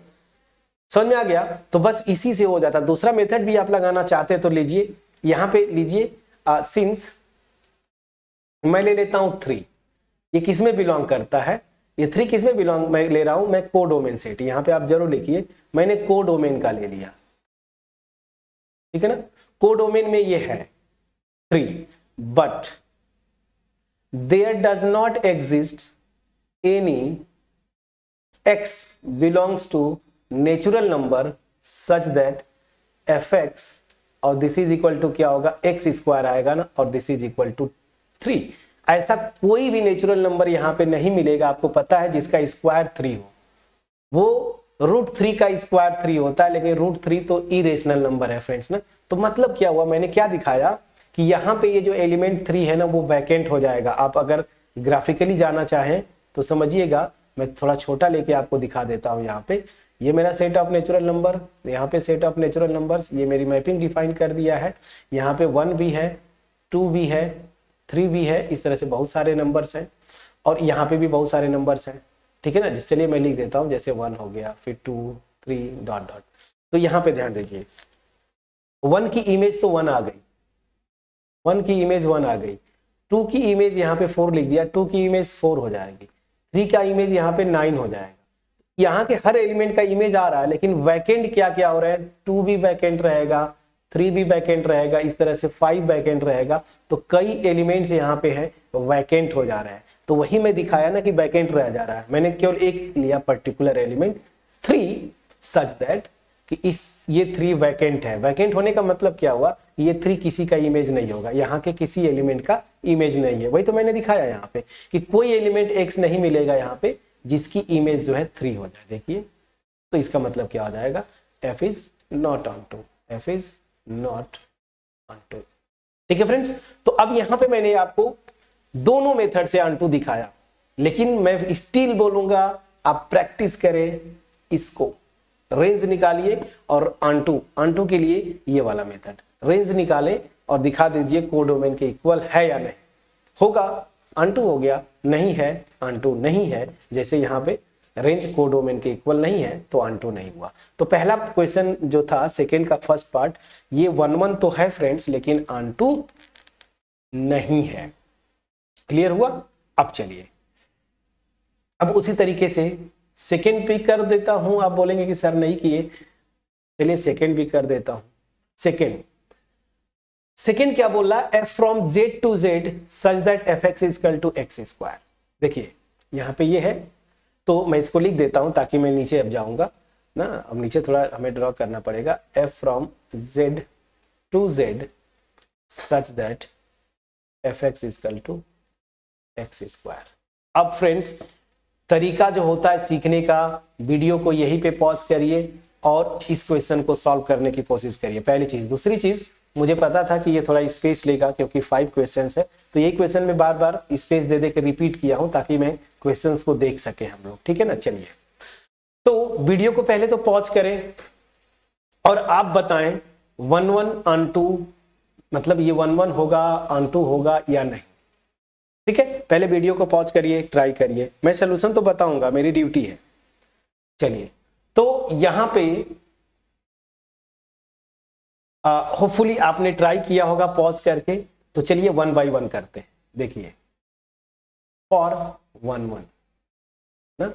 समझ में आ गया। तो बस इसी से हो जाता। दूसरा मेथड भी आप लगाना चाहते हैं तो लीजिए, यहाँ पे लीजिए सिंस मैं ले लेता हूं 3, ये किस में बिलोंग करता है, ये 3 किस में बिलोंग, मैं ले रहा हूं मैं कोडोमेन सेट। यहां पे आप जरूर लिखिए मैंने कोडोमेन का ले लिया, ठीक है ना। कोडोमेन में ये है 3, but there does not exist any x belongs to natural number such that fx, और दिस इज इक्वल टू क्या होगा, x स्क्वायर आएगा ना, और दिस इज इक्वल टू 3। ऐसा कोई भी नेचुरल नंबर यहां पे नहीं मिलेगा, आपको पता है, जिसका स्क्वायर 3 हो। वो √3 का स्क्वायर 3 होता है, लेकिन √3 तो इरेशनल नंबर है फ्रेंड्स ना। तो मतलब क्या हुआ, मैंने क्या दिखाया कि यहाँ पे ये जो एलिमेंट 3 है ना वो वैकेंट हो जाएगा। आप अगर ग्राफिकली जाना चाहें तो समझिएगा, मैं थोड़ा छोटा लेके आपको दिखा देता हूँ। यहाँ पे ये मेरा सेट ऑफ नेचुरल नंबर, यहाँ पे सेट ऑफ नेचुरल नंबर्स, ये मेरी मैपिंग डिफाइन कर दिया है। यहाँ पे 1 भी है, 2 भी है, 3 भी है, इस तरह से बहुत सारे नंबर्स हैं, और यहाँ पे भी बहुत सारे नंबर्स हैं, ठीक है ना। जिस चलिए मैं लिख देता हूँ, जैसे 1 हो गया, फिर 2 3 डॉट डॉट। तो यहाँ पे ध्यान दीजिए, 1 की इमेज तो 1 आ गई, 1 की इमेज 1 आ गई, 2 की इमेज यहाँ पे 4 लिख दिया, 2 की इमेज 4 हो जाएगी, 3 का इमेज यहाँ पे 9 हो जाएगा। यहाँ के हर एलिमेंट का इमेज आ रहा है, लेकिन वैकेंट क्या क्या हो रहा है, 2 भी वैकेंट रहेगा, 3 भी वैकेंट रहेगा, इस तरह से 5 वैकेंट रहेगा। तो कई एलिमेंट्स यहाँ पे है वैकेंट हो जा रहा है। तो वही मैं दिखाया ना कि वैकेंट रह जा रहा है, मैंने केवल एक लिया पर्टिकुलर एलिमेंट 3 सच दैट कि ये 3 वैकेंट है। वैकेंट होने का मतलब क्या हुआ, ये 3 किसी का इमेज नहीं होगा, यहाँ के किसी एलिमेंट का इमेज नहीं है। वही तो मैंने दिखाया यहाँ पे कि कोई एलिमेंट x नहीं मिलेगा यहाँ पे जिसकी इमेज जो है 3 हो जाए। देखिए तो इसका मतलब क्या हो जाएगा, f is not onto, f is not onto, ठीक है फ्रेंड्स। तो अब यहाँ पे मैंने आपको दोनों मेथड से ऑन2 दिखाया, लेकिन मैं स्टिल बोलूंगा आप प्रैक्टिस करें इसको, रेंज निकालिए और ऑन2 के लिए ये वाला मेथड, रेंज निकालें और दिखा दीजिए कोडोमेन के इक्वल है या नहीं। होगा ऑन2 हो गया, नहीं है ऑन2 नहीं है, जैसे यहाँ पे रेंज कोडोमेन के इक्वल नहीं है तो ऑन2 नहीं हुआ। तो पहला क्वेश्चन जो था सेकेंड का फर्स्ट पार्ट, ये 1 1 तो है फ्रेंड्स, लेकिन ऑन2 नहीं है। क्लियर हुआ। अब चलिए अब उसी तरीके से सेकेंड भी कर देता हूं। आप बोलेंगे कि सर नहीं किए, चलिए सेकेंड भी कर देता हूं। सेकेंड क्या बोल रहा है, f from z to z such that fx is equal to x square. देखिए यहाँ पे ये है, तो मैं इसको लिख देता हूं ताकि मैं नीचे अब जाऊंगा ना। अब नीचे थोड़ा हमें ड्रॉ करना पड़ेगा, f from z to z such that fx is equal to x square. अब फ्रेंड्स तरीका जो होता है सीखने का, वीडियो को यहीं पे पॉज करिए और इस क्वेश्चन को सॉल्व करने की कोशिश करिए, पहली चीज। दूसरी चीज, मुझे पता था कि ये थोड़ा स्पेस लेगा क्योंकि 5 क्वेश्चंस है, तो यही क्वेश्चन में बार बार स्पेस दे दे के रिपीट किया हूं ताकि मैं क्वेश्चंस को देख सके हम लोग, ठीक है ना। चलिए तो वीडियो को पहले तो पॉज करें और आप बताएं 1 1 ऑन2, मतलब ये 1 1 होगा ऑन2 होगा या नहीं, ठीक है। पहले वीडियो को पॉज करिए, ट्राई करिए, मैं सोल्यूशन तो बताऊंगा, मेरी ड्यूटी है। चलिए तो यहां पे होपफुली आपने ट्राई किया होगा पॉज करके, तो चलिए 1 by 1 करते हैं। देखिए फॉर 1 1 ना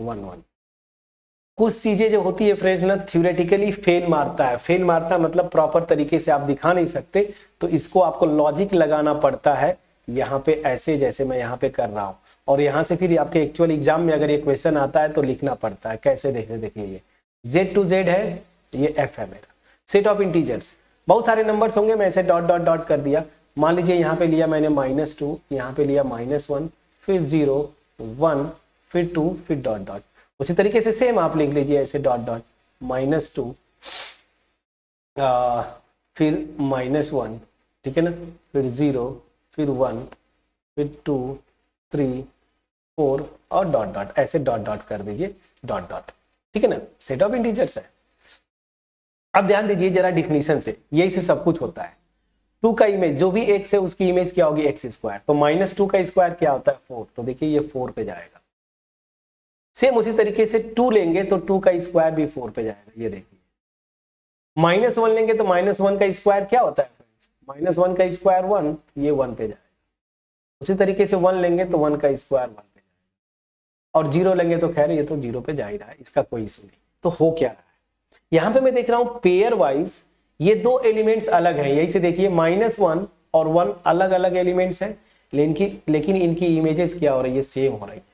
1 1 कुछ चीजें जो होती है फ्रेंड्स ना थ्योरेटिकली फेल मारता है। फेल मारता है मतलब प्रॉपर तरीके से आप दिखा नहीं सकते, तो इसको आपको लॉजिक लगाना पड़ता है यहाँ पे ऐसे जैसे मैं यहाँ पे कर रहा हूँ, और यहाँ से फिर आपके एक्चुअल एग्जाम में अगर ये क्वेश्चन आता है तो लिखना पड़ता है। कैसे देखिए ये Z to Z है, ये F है मेरा सेट ऑफ इंटीजर्स। बहुत सारे नंबर्स होंगे, मैं ऐसे डॉट डॉट डॉट कर दिया। मान लीजिए यहाँ पे लिया मैंने -2, यहाँ पे लिया -1, फिर 0 1 फिर 2 फिर डॉट डॉट। उसी तरीके से सेम आप लिख लीजिए ऐसे डॉट डॉट -2 फिर -1, ठीक है ना, फिर 0 फिर 1 फिर 2 3 4 और डॉट डॉट, ऐसे डॉट डॉट कर दीजिए डॉट डॉट, ठीक है ना। सेट ऑफ इंटीजर्स है। अब ध्यान दीजिए जरा डिफिनीशन से, यही से सब कुछ होता है। 2 का इमेज जो भी x है उसकी इमेज क्या होगी x स्क्वायर, तो -2 का स्क्वायर क्या होता है 4, तो देखिए ये 4 पे जाएगा। सेम उसी तरीके से 2 लेंगे तो 2 का स्क्वायर भी 4 पे जाएगा, ये देखिए। -1 लेंगे तो -1 का स्क्वायर क्या होता है फ्रेंड्स, -1 का स्क्वायर 1, ये 1 पे जाएगा। उसी तरीके से 1 लेंगे तो 1 का स्क्वायर 1 पे जाएगा, और 0 लेंगे तो खैर ये तो 0 पे जा ही रहा है, इसका कोई इशू नहीं। तो हो क्या रहा है यहाँ पे, मैं देख रहा हूं पेयर वाइज ये दो एलिमेंट्स अलग हैं। यही से देखिए -1 और 1 अलग अलग एलिमेंट्स हैं, लेकिन इनकी इमेजेस क्या हो रही है, सेम हो रही है।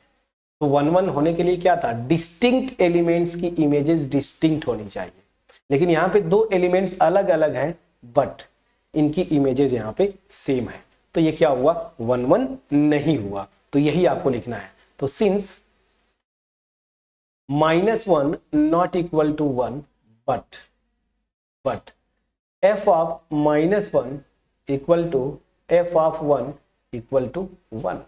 तो 1 1 होने के लिए क्या था, डिस्टिंक्ट एलिमेंट्स की इमेजेस डिस्टिंक्ट होनी चाहिए, लेकिन यहाँ पे दो एलिमेंट्स अलग अलग हैं बट इनकी इमेजेस यहाँ पे सेम है। तो ये क्या हुआ, 1 1 नहीं हुआ। तो यही आपको लिखना है। तो since -1 not equal to 1 but f of -1 equal to f of 1 equal to 1।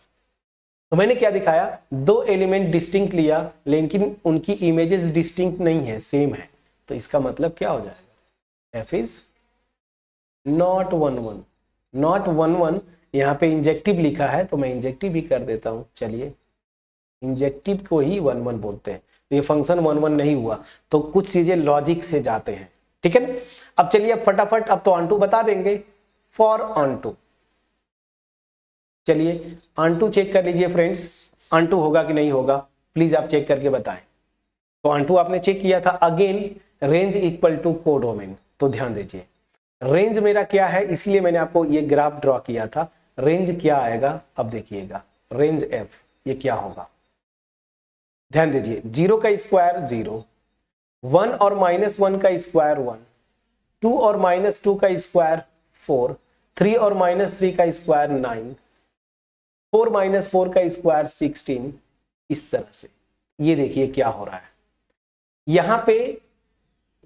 तो मैंने क्या दिखाया, दो एलिमेंट डिस्टिंक्ट लिया लेकिन उनकी इमेजेस डिस्टिंक्ट नहीं है, सेम है। तो इसका मतलब क्या हो जाएगा, f इज नॉट 1 1। नॉट 1 1 यहाँ पे इंजेक्टिव लिखा है तो मैं इंजेक्टिव भी कर देता हूं। चलिए इंजेक्टिव को ही 1 1 बोलते हैं। ये फंक्शन 1 1 नहीं हुआ, तो कुछ चीजें लॉजिक से जाते हैं, ठीक है ना। अब चलिए अब फटाफट, अब तो ऑन बता देंगे फॉर ऑन। चलिए ऑन चेक कर लीजिए फ्रेंड्स, ऑन होगा कि नहीं होगा, प्लीज आप चेक करके बताएं। तो ऑन आपने चेक किया था। Again range equal to codomain, तो ध्यान दीजिए रेंज मेरा क्या है, इसलिए मैंने आपको ये ग्राफ ड्रॉ किया था। रेंज क्या आएगा, अब देखिएगा रेंज f, ये क्या होगा, ध्यान दीजिए 0 का स्क्वायर 0, 1 और -1 का स्क्वायर 1, 2 और -2 का स्क्वायर 4, 3 और -3 का स्क्वायर 9, 4 -4 का स्क्वायर 16। इस तरह से ये देखिए क्या हो रहा है। यहां पे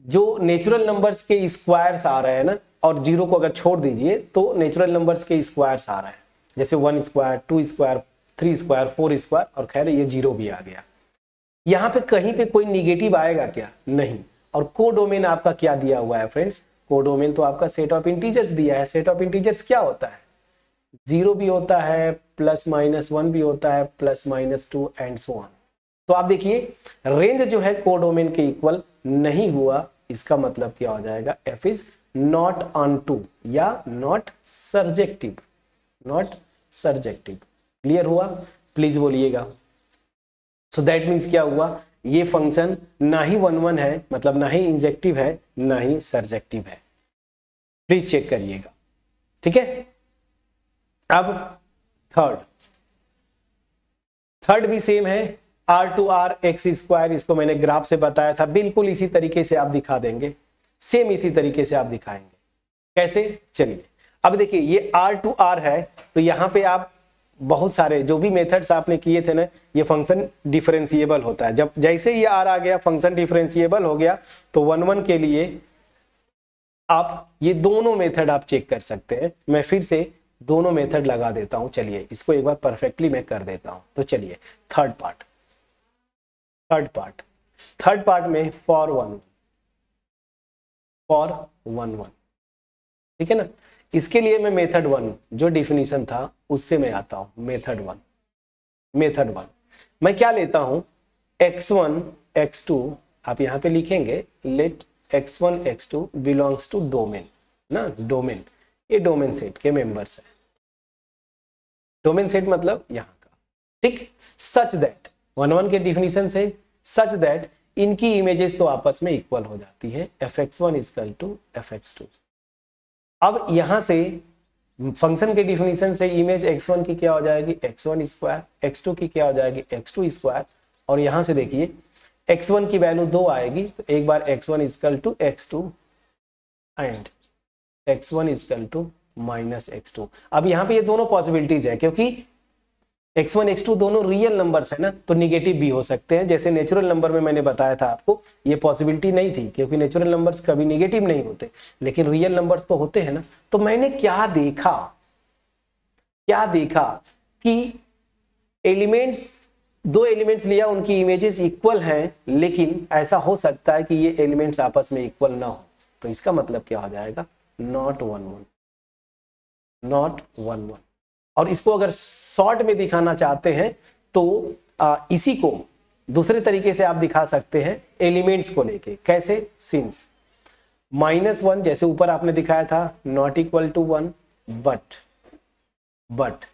जो नेचुरल नंबर्स के स्क्वायर्स आ रहे हैं ना, और 0 को अगर छोड़ दीजिए तो नेचुरल नंबर्स के स्क्वायर्स आ रहे हैं, जैसे 1 स्क्वायर 2 स्क्वायर 3 स्क्वायर 4 स्क्वायर, और खैर ये 0 भी आ गया। यहाँ पे कहीं पे कोई निगेटिव आएगा क्या, नहीं। और कोडोमेन आपका क्या दिया हुआ है फ्रेंड्स, कोडोमेन तो आपका सेट ऑफ इंटीजर्स दिया है। सेट ऑफ इंटीजर्स क्या होता है, 0 भी होता है, +-1 भी होता है, +-2 एंड सो ऑन। तो आप देखिए रेंज जो है कोडोमेन के इक्वल नहीं हुआ, इसका मतलब क्या हो जाएगा, f is not onto या not surjective, not surjective. Clear हुआ, प्लीज बोलिएगा। सो दैट मीन्स क्या हुआ, ये फंक्शन ना ही 1 1 है, मतलब ना ही इंजेक्टिव है ना ही सर्जेक्टिव है। प्लीज चेक करिएगा, ठीक है। अब थर्ड भी सेम है, R2R x स्क्वायर, इसको मैंने ग्राफ से बताया था, बिल्कुल इसी तरीके से आप दिखा देंगे, सेम इसी तरीके से आप दिखाएंगे। कैसे, चलिए अब देखिए ये R2R है, तो यहां पे आप बहुत सारे जो भी मेथड्स आपने किए थे ना, ये फंक्शन डिफरेंशिएबल होता है। जब जैसे ये R आ गया, फंक्शन डिफरेंशिएबल हो गया, तो 1 1 के लिए आप ये दोनों मेथड आप चेक कर सकते हैं। मैं फिर से दोनों मेथड लगा देता हूं, चलिए इसको एक बार परफेक्टली मैं कर देता हूं। तो चलिए थर्ड पार्ट में फॉर 1 1, ठीक है ना। इसके लिए मैं मेथड 1 जो डिफिनीशन था उससे मैं आता हूं। मेथड 1 मैं क्या लेता हूं, x1 x2, आप यहां पे लिखेंगे let x1 x2 belongs to domain ना, डोमेन, ये डोमेन सेट के मेंबर्स है, डोमेन सेट मतलब यहाँ का, ठीक। सच दैट 1 के डिफिनीशन से सच दैट इनकी इमेजेस तो आपस में इक्वल हो जाती है, fx1 इक्वल टू fx2। अब यहां से फंक्शन के डिफिनीशन से इमेज x1 की क्या हो जाएगी x1 स्क्वायर, x2 की क्या हो जाएगी x2 स्क्वायर, और यहां से देखिए x1 की वैल्यू 2 आएगी तो एक बार x1 equal to x2 and x1 equal to minus x2। अब यहाँ पे ये दोनों पॉसिबिलिटीज है, क्योंकि x1 x2 दोनों रियल नंबर्स है ना, तो निगेटिव भी हो सकते हैं। जैसे नेचुरल नंबर में मैंने बताया था आपको ये पॉसिबिलिटी नहीं थी, क्योंकि नेचुरल नंबर्स कभी निगेटिव नहीं होते, लेकिन रियल नंबर्स तो होते हैं ना। तो मैंने क्या देखा कि एलिमेंट्स, दो एलिमेंट्स लिया, उनकी इमेजेस इक्वल हैं, लेकिन ऐसा हो सकता है कि ये एलिमेंट्स आपस में इक्वल ना हो, तो इसका मतलब क्या हो जाएगा नॉट 1 1। और इसको अगर शॉर्ट में दिखाना चाहते हैं तो इसी को दूसरे तरीके से आप दिखा सकते हैं एलिमेंट्स को लेके। कैसे? सिंस -1 जैसे ऊपर आपने दिखाया था not equal to 1, but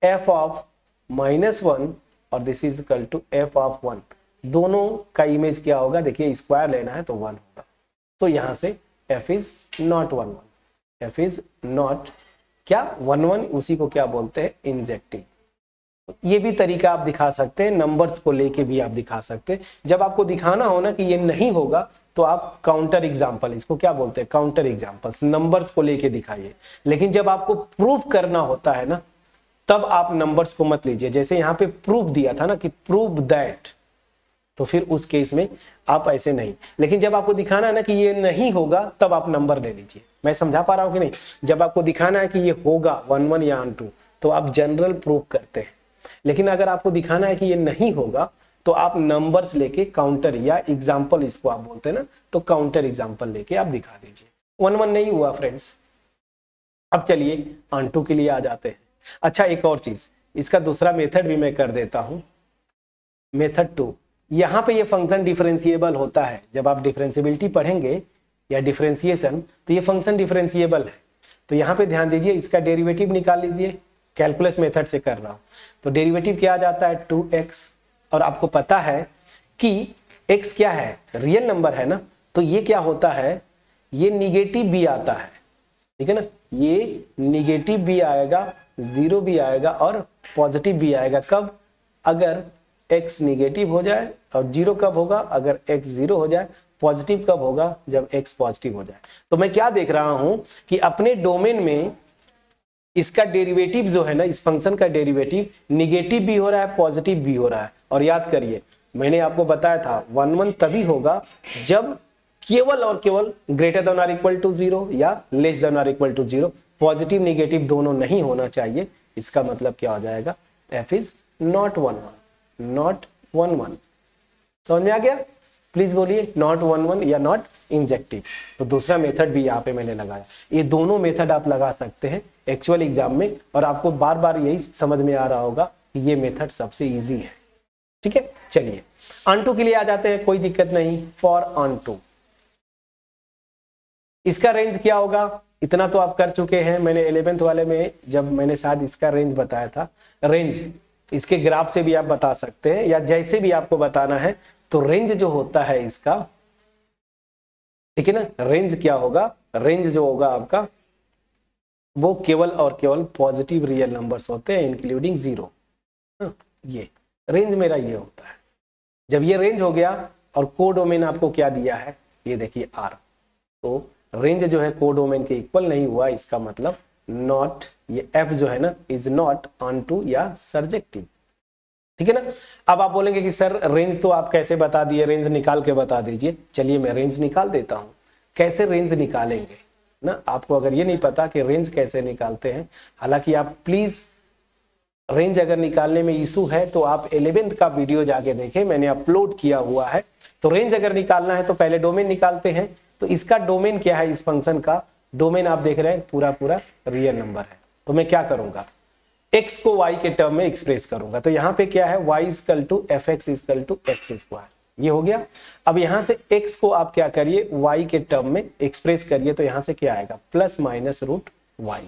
f of -1 और this is equal to f of 1, दोनों का इमेज क्या होगा? देखिए स्क्वायर लेना है तो 1 होगा, तो यहां से f is not 1 1, f is not क्या 1 1, उसी को क्या बोलते हैं इंजेक्टिव। ये भी तरीका आप दिखा सकते हैं, नंबर्स को लेके भी आप दिखा सकते हैं। जब आपको दिखाना हो ना कि ये नहीं होगा तो आप काउंटर एग्जांपल, इसको क्या बोलते हैं काउंटर एग्जांपल्स, नंबर्स को लेके दिखाइए। लेकिन जब आपको प्रूफ करना होता है ना तब आप नंबर्स को मत लीजिए। जैसे यहाँ पे प्रूफ दिया था ना कि प्रूव दैट, तो फिर उस केस में आप ऐसे नहीं। लेकिन जब आपको दिखाना है ना कि ये नहीं होगा तब आप नंबर ले लीजिए। मैं समझा पा रहा हूं कि नहीं? जब आपको दिखाना है कि ये होगा 1 1 या 2 तो आप जनरल प्रूफ करते हैं, लेकिन अगर आपको दिखाना है कि ये नहीं होगा तो आप नंबर्स लेके काउंटर या एग्जाम्पल, इसको आप बोलते हैं ना, तो काउंटर एग्जाम्पल लेके आप दिखा दीजिए। 1 1 नहीं हुआ फ्रेंड्स। अब चलिए ऑन2 के लिए आ जाते हैं। अच्छा, एक और चीज, इसका दूसरा मेथड भी मैं कर देता हूं, मेथड 2। यहां पे ये फंक्शन डिफरेंशिएबल होता है। जब आप डिफरेंशिएबिलिटी पढ़ेंगे या डिफरेंशिएशन तो ये फंक्शन डिफरेंशिएबल है। तो यहाँ पे ध्यान दीजिए, इसका डेरिवेटिव निकाल लीजिए, कैलकुलस मेथड से कर रहा हूं। तो डेरिवेटिव क्या आ जाता है 2x, और आपको पता है कि x क्या है? रियल नंबर है ना, तो ये क्या होता है, ये निगेटिव भी आता है, ठीक है ना, ये निगेटिव भी आएगा, 0 भी आएगा और पॉजिटिव भी आएगा। कब? अगर x निगेटिव हो जाए। और 0 कब होगा? अगर x 0 हो जाए। पॉजिटिव कब होगा? जब x पॉजिटिव हो जाए। तो मैं क्या देख रहा हूं कि अपने डोमेन में इसका डेरिवेटिव जो है ना, इस फंक्शन का डेरिवेटिव निगेटिव भी हो रहा है, पॉजिटिव भी हो रहा है। और याद करिए मैंने आपको बताया था 1 1 तभी होगा जब केवल और केवल ग्रेटर देन और इक्वल टू 0 या लेस देन और इक्वल टू 0, पॉजिटिव निगेटिव दोनों नहीं होना चाहिए। इसका मतलब क्या हो जाएगा? f is not 1 1, not 1 1। समझ में आ गया? प्लीज बोलिए नॉट 1 1 या नॉट इंजेक्टिव। तो दूसरा मेथड भी यहाँ पे मैंने लगाया। ये दोनों मेथड आप लगा सकते हैं एक्चुअल एग्जाम में, और आपको बार बार यही समझ में आ रहा होगा कि ये मेथड सबसे इजी है। ठीक है, चलिए ऑन2 के लिए आ जाते हैं, कोई दिक्कत नहीं। फॉर ऑन2 इसका रेंज क्या होगा? इतना तो आप कर चुके हैं। मैंने 11th वाले में जब मैंने शायद इसका रेंज बताया था, रेंज इसके ग्राफ से भी आप बता सकते हैं या जैसे भी आपको बताना है। तो रेंज जो होता है इसका, ठीक है ना, रेंज क्या होगा? रेंज जो होगा आपका वो केवल और केवल पॉजिटिव रियल नंबर्स होते हैं इंक्लूडिंग 0। ये रेंज मेरा ये होता है। जब ये रेंज हो गया और कोडोमेन आपको क्या दिया है, ये देखिए R, तो रेंज जो है कोडोमेन के इक्वल नहीं हुआ, इसका मतलब नॉट, ये f जो है ना इज नॉट ऑन2 या सर्जेक्टिव। ठीक है ना। अब आप बोलेंगे कि सर रेंज तो आप कैसे बता दिए, रेंज निकाल के बता दीजिए। चलिए मैं रेंज निकाल देता हूं। कैसे रेंज निकालेंगे ना, आपको अगर ये नहीं पता कि रेंज कैसे निकालते हैं, हालांकि आप प्लीज रेंज अगर निकालने में इशू है तो आप 11th का वीडियो जाके देखें, मैंने अपलोड किया हुआ है। तो रेंज अगर निकालना है तो पहले डोमेन निकालते हैं। तो इसका डोमेन क्या है? इस फंक्शन का डोमेन आप देख रहे हैं पूरा पूरा रियल नंबर है। तो मैं क्या करूंगा, x को y के टर्म में एक्सप्रेस करूंगा। तो यहाँ पे क्या है, y equal to fx equal to x square, ये हो गया। अब यहाँ से x को आप क्या करिए, y के टर्म में एक्सप्रेस करिए। तो यहाँ से क्या आएगा, प्लस माइनस रूट y।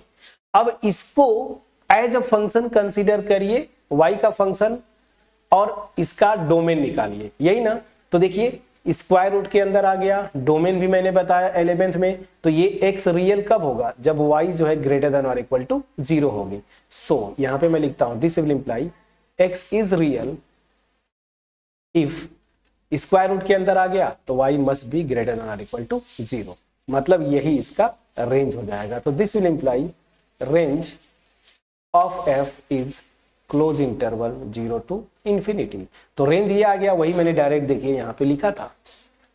अब इसको एज अ फंक्शन कंसीडर करिए y का फंक्शन और इसका डोमेन निकालिए, यही ना। तो देखिए स्क्वायर रूट के अंदर आ गया, डोमेन भी मैंने बताया 11th में। तो ये x रियल कब होगा, जब y जो है ग्रेटर देन और इक्वल टू 0 होगी। सो यहां पे मैं लिखता हूं this will imply x is real if square root के अंदर आ गया तो y must be greater than और इक्वल टू 0, मतलब यही इसका रेंज हो जाएगा। तो this will imply range of f is closed interval 0 to infinity. तो रेंज ये आ गया, वही मैंने डायरेक्ट देखिए यहाँ पे लिखा था,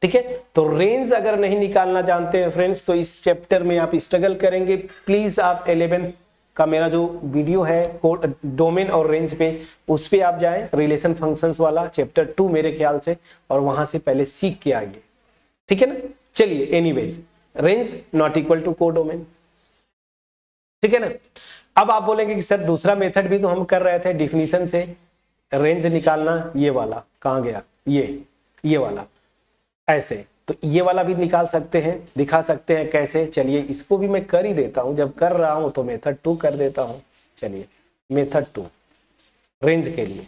ठीक है। तो रेंज अगर नहीं निकालना जानते हैं फ्रेंड्स तो इस चैप्टर में आप स्ट्रगल करेंगे। प्लीज आप 11 का मेरा जो वीडियो है डोमेन और रेंज पे, उस पे आप जाएं, रिलेशन फंक्शंस वाला चैप्टर 2 मेरे ख्याल से, और वहां से पहले सीख के आइए, ठीक है ना। चलिए anyways, range not equal to codomain, ठीक है ना। अब आप बोलेंगे कि सर दूसरा मेथड भी तो हम कर रहे थे डिफिनीशन से रेंज निकालना, ये वाला कहाँ गया, ये वाला ऐसे, तो ये वाला भी निकाल सकते हैं, दिखा सकते हैं कैसे। चलिए इसको भी मैं कर ही देता हूं, जब कर रहा हूं तो मेथड 2 कर देता हूं। चलिए मेथड 2 रेंज के लिए,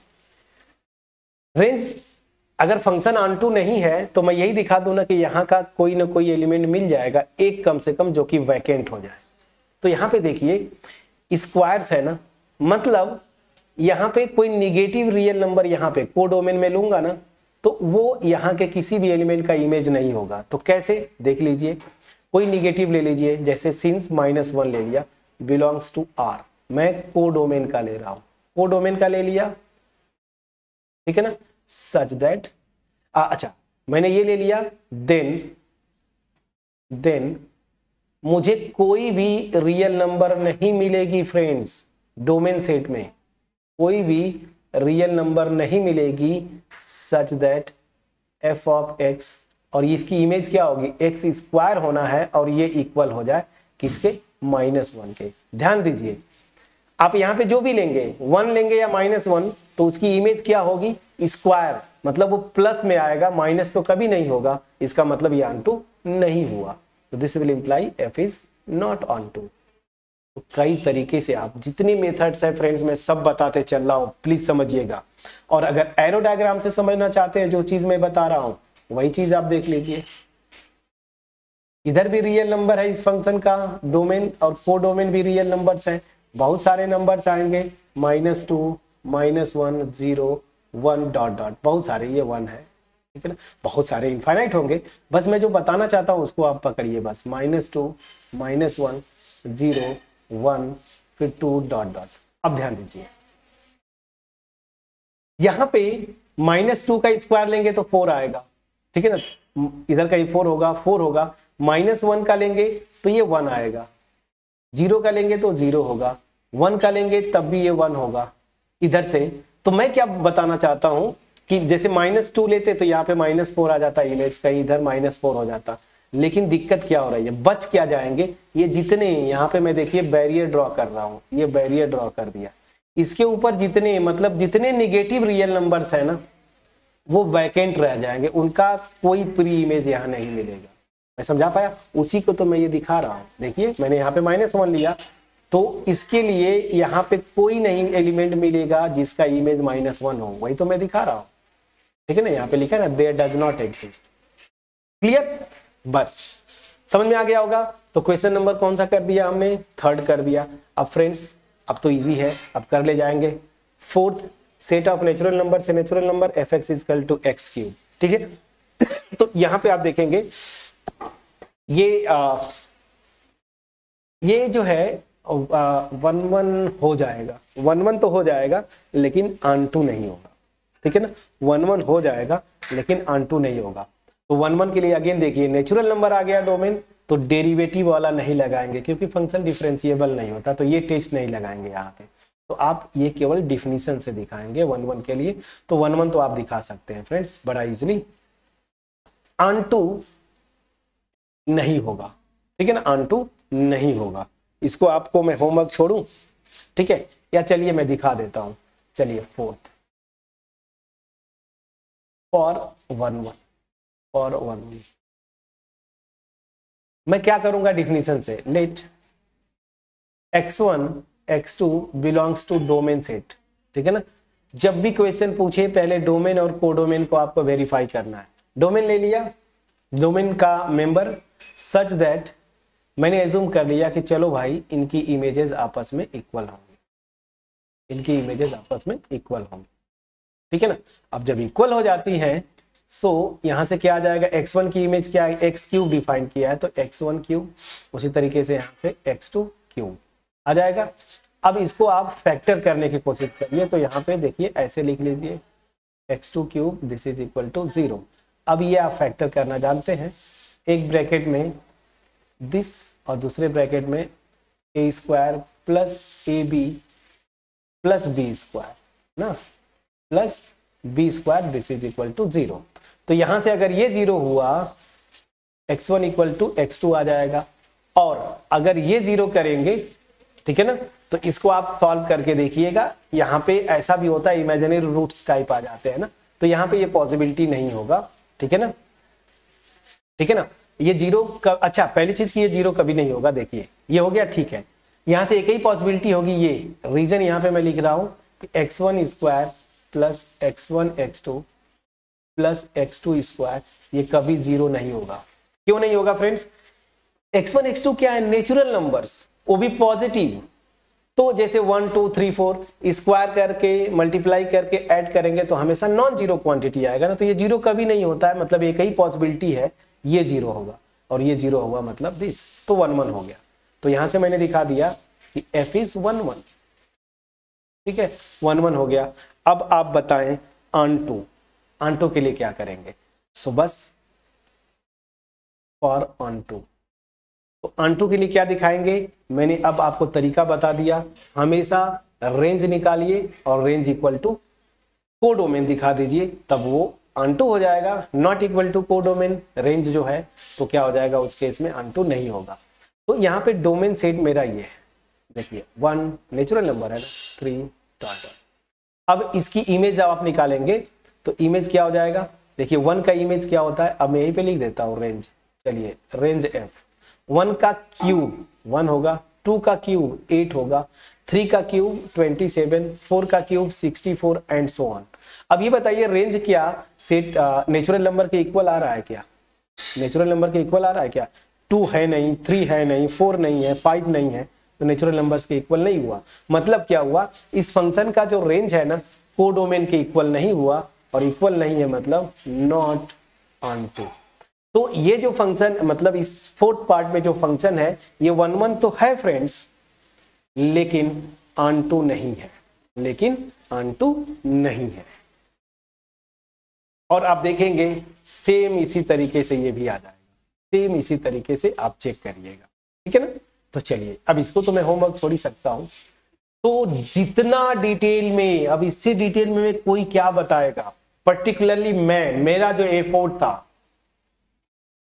रेंज अगर फंक्शन ऑन टू नहीं है तो मैं यही दिखा दूं ना कि यहाँ का कोई ना कोई एलिमेंट मिल जाएगा, एक कम से कम जो कि वैकेंट हो जाए। तो यहाँ पे देखिए स्क्वायर्स है ना, मतलब यहाँ पे कोई निगेटिव रियल नंबर यहाँ पे कोडोमेन में लूंगा ना तो वो यहाँ के किसी भी एलिमेंट का इमेज नहीं होगा। तो कैसे देख लीजिए, कोई निगेटिव ले लीजिए, जैसे सिंस -1 ले लिया, बिलोंग्स टू R, मैं कोडोमेन का ले रहा हूं, कोडोमेन का ले लिया, ठीक है ना, सच दैट अच्छा मैंने ये ले लिया, देन मुझे कोई भी रियल नंबर नहीं मिलेगी फ्रेंड्स, डोमेन सेट में कोई भी रियल नंबर नहीं मिलेगी सच दैट f ऑफ x, और इसकी इमेज क्या होगी, x स्क्वायर होना है और ये इक्वल हो जाए किसके, -1 के। ध्यान दीजिए आप यहाँ पे जो भी लेंगे 1 लेंगे या -1 तो उसकी इमेज क्या होगी, स्क्वायर, मतलब वो प्लस में आएगा, माइनस तो कभी नहीं होगा, इसका मतलब ये ऑन टू नहीं हुआ। तो this will imply f is not onto. तो कई तरीके से आप जितनी मेथड्स है फ्रेंड्स मैं सब बताते चल रहा हूं, प्लीज समझिएगा। और अगर एरो डायग्राम से समझना चाहते हैं जो चीज मैं बता रहा हूं वही चीज आप देख लीजिए, इधर भी रियल नंबर है इस फंक्शन का, डोमेन और कोडोमेन भी रियल नंबर्स हैं, बहुत सारे नंबर्स आएंगे, -2 -1 0 1 डॉट डॉट, बहुत सारे, ये 1 है, ठीक है ना, बहुत सारे इनफाइनाइट होंगे। बस मैं जो बताना चाहता हूं उसको आप पकड़िए बस, -2 -1 0 1 फिर 2 डॉट डॉट। अब ध्यान दीजिए यहां पे -2 का स्क्वायर लेंगे तो 4 आएगा, ठीक है ना, इधर का ही 4 होगा, -1 का लेंगे तो ये 1 आएगा, 0 का लेंगे तो 0 होगा, 1 का लेंगे तब भी ये 1 होगा इधर से। तो मैं क्या बताना चाहता हूं कि जैसे -2 लेते तो यहाँ पे -4 आ जाता इमेज का, इधर -4 हो जाता, लेकिन दिक्कत क्या हो रही है, बच क्या जाएंगे ये जितने, यहाँ पे मैं देखिए बैरियर ड्रॉ कर रहा हूँ, ये बैरियर ड्रॉ कर दिया, इसके ऊपर जितने मतलब जितने निगेटिव रियल नंबर्स है ना वो वैकेंट रह जाएंगे, उनका कोई प्री इमेज यहाँ नहीं मिलेगा। मैं समझा पाया, उसी को तो मैं ये दिखा रहा हूँ। देखिए मैंने यहाँ पे -1 लिया तो इसके लिए यहाँ पे कोई नहीं एलिमेंट मिलेगा जिसका इमेज -1 हो, वही तो मैं दिखा रहा हूँ, ठीक है ना, यहाँ पे लिखा है ना there does not exist. Clear, बस समझ में आ गया होगा। तो क्वेश्चन नंबर कौन सा कर दिया हमने, 3rd कर दिया। अब फ्रेंड्स अब तो इजी है, अब कर ले जाएंगे 4th, set of natural number से नेचुरल नंबर f(x) = x³, ठीक है। तो यहां पे आप देखेंगे ये जो है 1 हो जाएगा, 1 तो हो जाएगा लेकिन ऑन टू नहीं होगा, ठीक है ना, 1 हो जाएगा लेकिन ऑन टू नहीं होगा। तो 1 के लिए अगेन देखिए नेचुरल नंबर आ गया डोमेन, तो डेरिवेटिव वाला नहीं लगाएंगे क्योंकि फंक्शन डिफरेंशिएबल नहीं होता, तो ये टेस्ट नहीं लगाएंगे यहाँ पे। तो आप ये केवल डिफिनीशन से दिखाएंगे 1 के लिए। तो 1 तो आप दिखा सकते हैं फ्रेंड्स बड़ा इजीली, ऑन टू नहीं होगा, ठीक है ना, ऑन टू नहीं होगा। इसको आपको मैं होमवर्क छोड़ूं, ठीक है, या चलिए मैं दिखा देता हूं। चलिए 4th फॉर 1 मैं क्या करूंगा डिफिनीशन से, let x1 x2 belongs to domain set, ठीक है ना। जब भी क्वेश्चन पूछे पहले डोमेन और कोडोमेन को आपको वेरीफाई करना है। डोमेन ले लिया, डोमेन का मेंबर सच दैट मैंने एज्यूम कर लिया कि चलो भाई इनकी इमेजेस आपस में इक्वल होंगी, इनकी इमेजेस आपस में इक्वल होंगी, ठीक है ना। अब जब इक्वल हो जाती हैं सो यहां से क्या आ जाएगा, x1 की इमेज क्या है, x क्यूब डिफाइन किया है तो x1 क्यूब, उसी तरीके से यहां से x2 क्यूब आ जाएगा। अब इसको आप फैक्टर करने की कोशिश करिए, तो यहाँ पे देखिए ऐसे लिख लीजिए x2 cube this is equal to 0। अब ये आप फैक्टर करना जानते हैं, एक ब्रैकेट में दिस और दूसरे ब्रैकेट में a square plus ab plus b square ना plus b square this is equal to 0। तो यहां से अगर ये 0 हुआ x1 इक्वल टू x2 आ जाएगा, और अगर ये 0 करेंगे, ठीक है ना, तो इसको आप सॉल्व करके देखिएगा। यहाँ पे ऐसा भी होता है, इमेजिनरी रूट्स टाइप आ जाते हैं ना, तो यहाँ पे ये पॉसिबिलिटी नहीं होगा, ठीक है ना, ठीक है ना। ये 0 अच्छा पहली चीज की ये 0 कभी नहीं होगा, देखिए ये हो गया, ठीक है। यहाँ से एक ही पॉसिबिलिटी होगी, ये रीजन यहाँ पे मैं लिख रहा हूँ कि x1 square plus x1 x2 plus x2 square, ये कभी 0 नहीं होगा। क्यों नहीं होगा फ्रेंड्स, x1 x2 क्या है, नेचुरल नंबर्स, वो भी पॉजिटिव। तो जैसे 1 2 3 4 स्क्वायर करके मल्टीप्लाई करके ऐड करेंगे तो हमेशा नॉन जीरो क्वांटिटी आएगा ना, तो ये 0 कभी नहीं होता है। मतलब एक ही पॉसिबिलिटी है, ये 0 होगा और ये 0 होगा, मतलब दिस, तो 1 1 हो गया। तो यहां से मैंने दिखा दिया कि f इज 1 1, ठीक है, 1 1 हो गया। अब आप बताएं ऑन टू के लिए क्या करेंगे, सो बस फॉर ऑन टू, तो ऑन टू के लिए क्या दिखाएंगे, मैंने अब आपको तरीका बता दिया। हमेशा रेंज निकालिए और रेंज इक्वल टू कोडोमेन दिखा दीजिए, तब वो ऑन टू हो जाएगा। Not equal to codomain range जो है तो क्या हो जाएगा, उस केस में ऑन टू नहीं होगा। तो यहाँ पे डोमेन सेट मेरा ये है, देखिए 1 नेचुरल नंबर है ना, 3 टोटल। अब इसकी इमेज जब आप निकालेंगे तो इमेज क्या हो जाएगा, देखिए 1 का इमेज क्या होता है, अब मैं यहीं पे लिख देता हूँ रेंज, चलिए रेंज f, 1 का क्यूब 1 होगा, 2 का क्यूब 8 होगा, 3 का क्यूब 27, 4 का क्यूब 64 एंड सो ऑन। अब ये बताइए रेंज क्या सेट नेचुरल नंबर के इक्वल आ रहा है क्या, नेचुरल नंबर के इक्वल आ रहा है क्या, 2 है नहीं, 3 है नहीं, 4 नहीं है, 5 नहीं है, तो नेचुरल नंबर्स के इक्वल नहीं हुआ। मतलब क्या हुआ, इस फंक्शन का जो रेंज है ना कोडोमेन के इक्वल नहीं हुआ, और इक्वल नहीं है मतलब नॉट ऑन टू। तो ये जो फंक्शन, मतलब इस फोर्थ पार्ट में जो फंक्शन है ये 1 1 तो है फ्रेंड्स, लेकिन ऑन टू नहीं है, लेकिन ऑन टू नहीं है। और आप देखेंगे सेम इसी तरीके से ये भी आ जाएगा, सेम इसी तरीके से आप चेक करिएगा, ठीक है ना। तो चलिए अब इसको तो मैं होमवर्क छोड़ ही सकता हूं, तो जितना डिटेल में, अब इससे डिटेल में कोई क्या बताएगा, पर्टिकुलरली मेरा जो एफर्ट था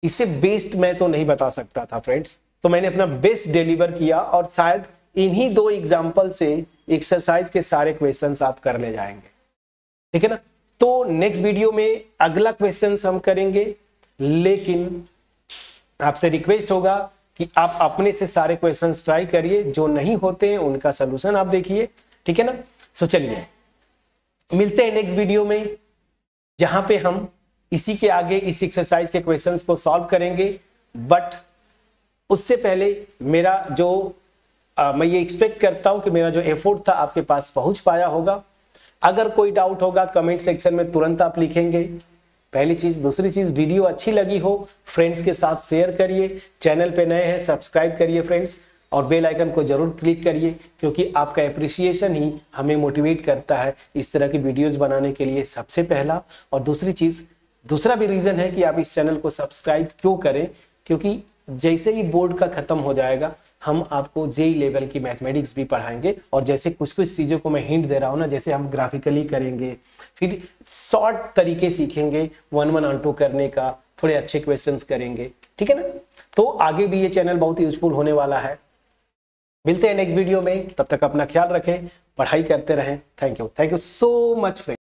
इससे बेस्ट मैं तो नहीं बता सकता था फ्रेंड्स। तो मैंने अपना बेस्ट डिलीवर किया, और शायद इन्हीं 2 एग्जांपल से एक्सरसाइज के सारे क्वेश्चंस आप कर ले जाएंगे, ठीक है ना। तो नेक्स्ट वीडियो में अगला क्वेश्चंस हम करेंगे, लेकिन आपसे रिक्वेस्ट होगा कि आप अपने से सारे क्वेश्चंस ट्राई करिए, जो नहीं होते हैं उनका सलूशन आप देखिए, ठीक है ना। सो चलिए मिलते हैं नेक्स्ट वीडियो में, जहां पे हम इसी के आगे इस एक्सरसाइज के क्वेश्चंस को सॉल्व करेंगे। बट उससे पहले मेरा जो मैं ये एक्सपेक्ट करता हूं कि मेरा जो एफर्ट था आपके पास पहुंच पाया होगा। अगर कोई डाउट होगा कमेंट सेक्शन में तुरंत आप लिखेंगे, पहली चीज। दूसरी चीज, वीडियो अच्छी लगी हो फ्रेंड्स के साथ शेयर करिए, चैनल पे नए हैं सब्सक्राइब करिए फ्रेंड्स, और बेल आइकन को जरूर क्लिक करिए, क्योंकि आपका एप्रिसिएशन ही हमें मोटिवेट करता है इस तरह की वीडियोस बनाने के लिए, सबसे पहला। और दूसरी चीज, दूसरा भी रीजन है कि आप इस चैनल को सब्सक्राइब क्यों करें, क्योंकि जैसे ही बोर्ड का खत्म हो जाएगा हम आपको जेई लेवल की मैथमेटिक्स भी पढ़ाएंगे, और जैसे कुछ कुछ चीज़ों को मैं हिंट दे रहा हूँ ना, जैसे हम ग्राफिकली करेंगे, फिर शॉर्ट तरीके सीखेंगे 1 1 ऑन 2 करने का, थोड़े अच्छे क्वेश्चंस करेंगे, ठीक है ना। तो आगे भी ये चैनल बहुत ही यूजफुल होने वाला है। मिलते हैं नेक्स्ट वीडियो में, तब तक अपना ख्याल रखें, पढ़ाई करते रहें। Thank you so much friend.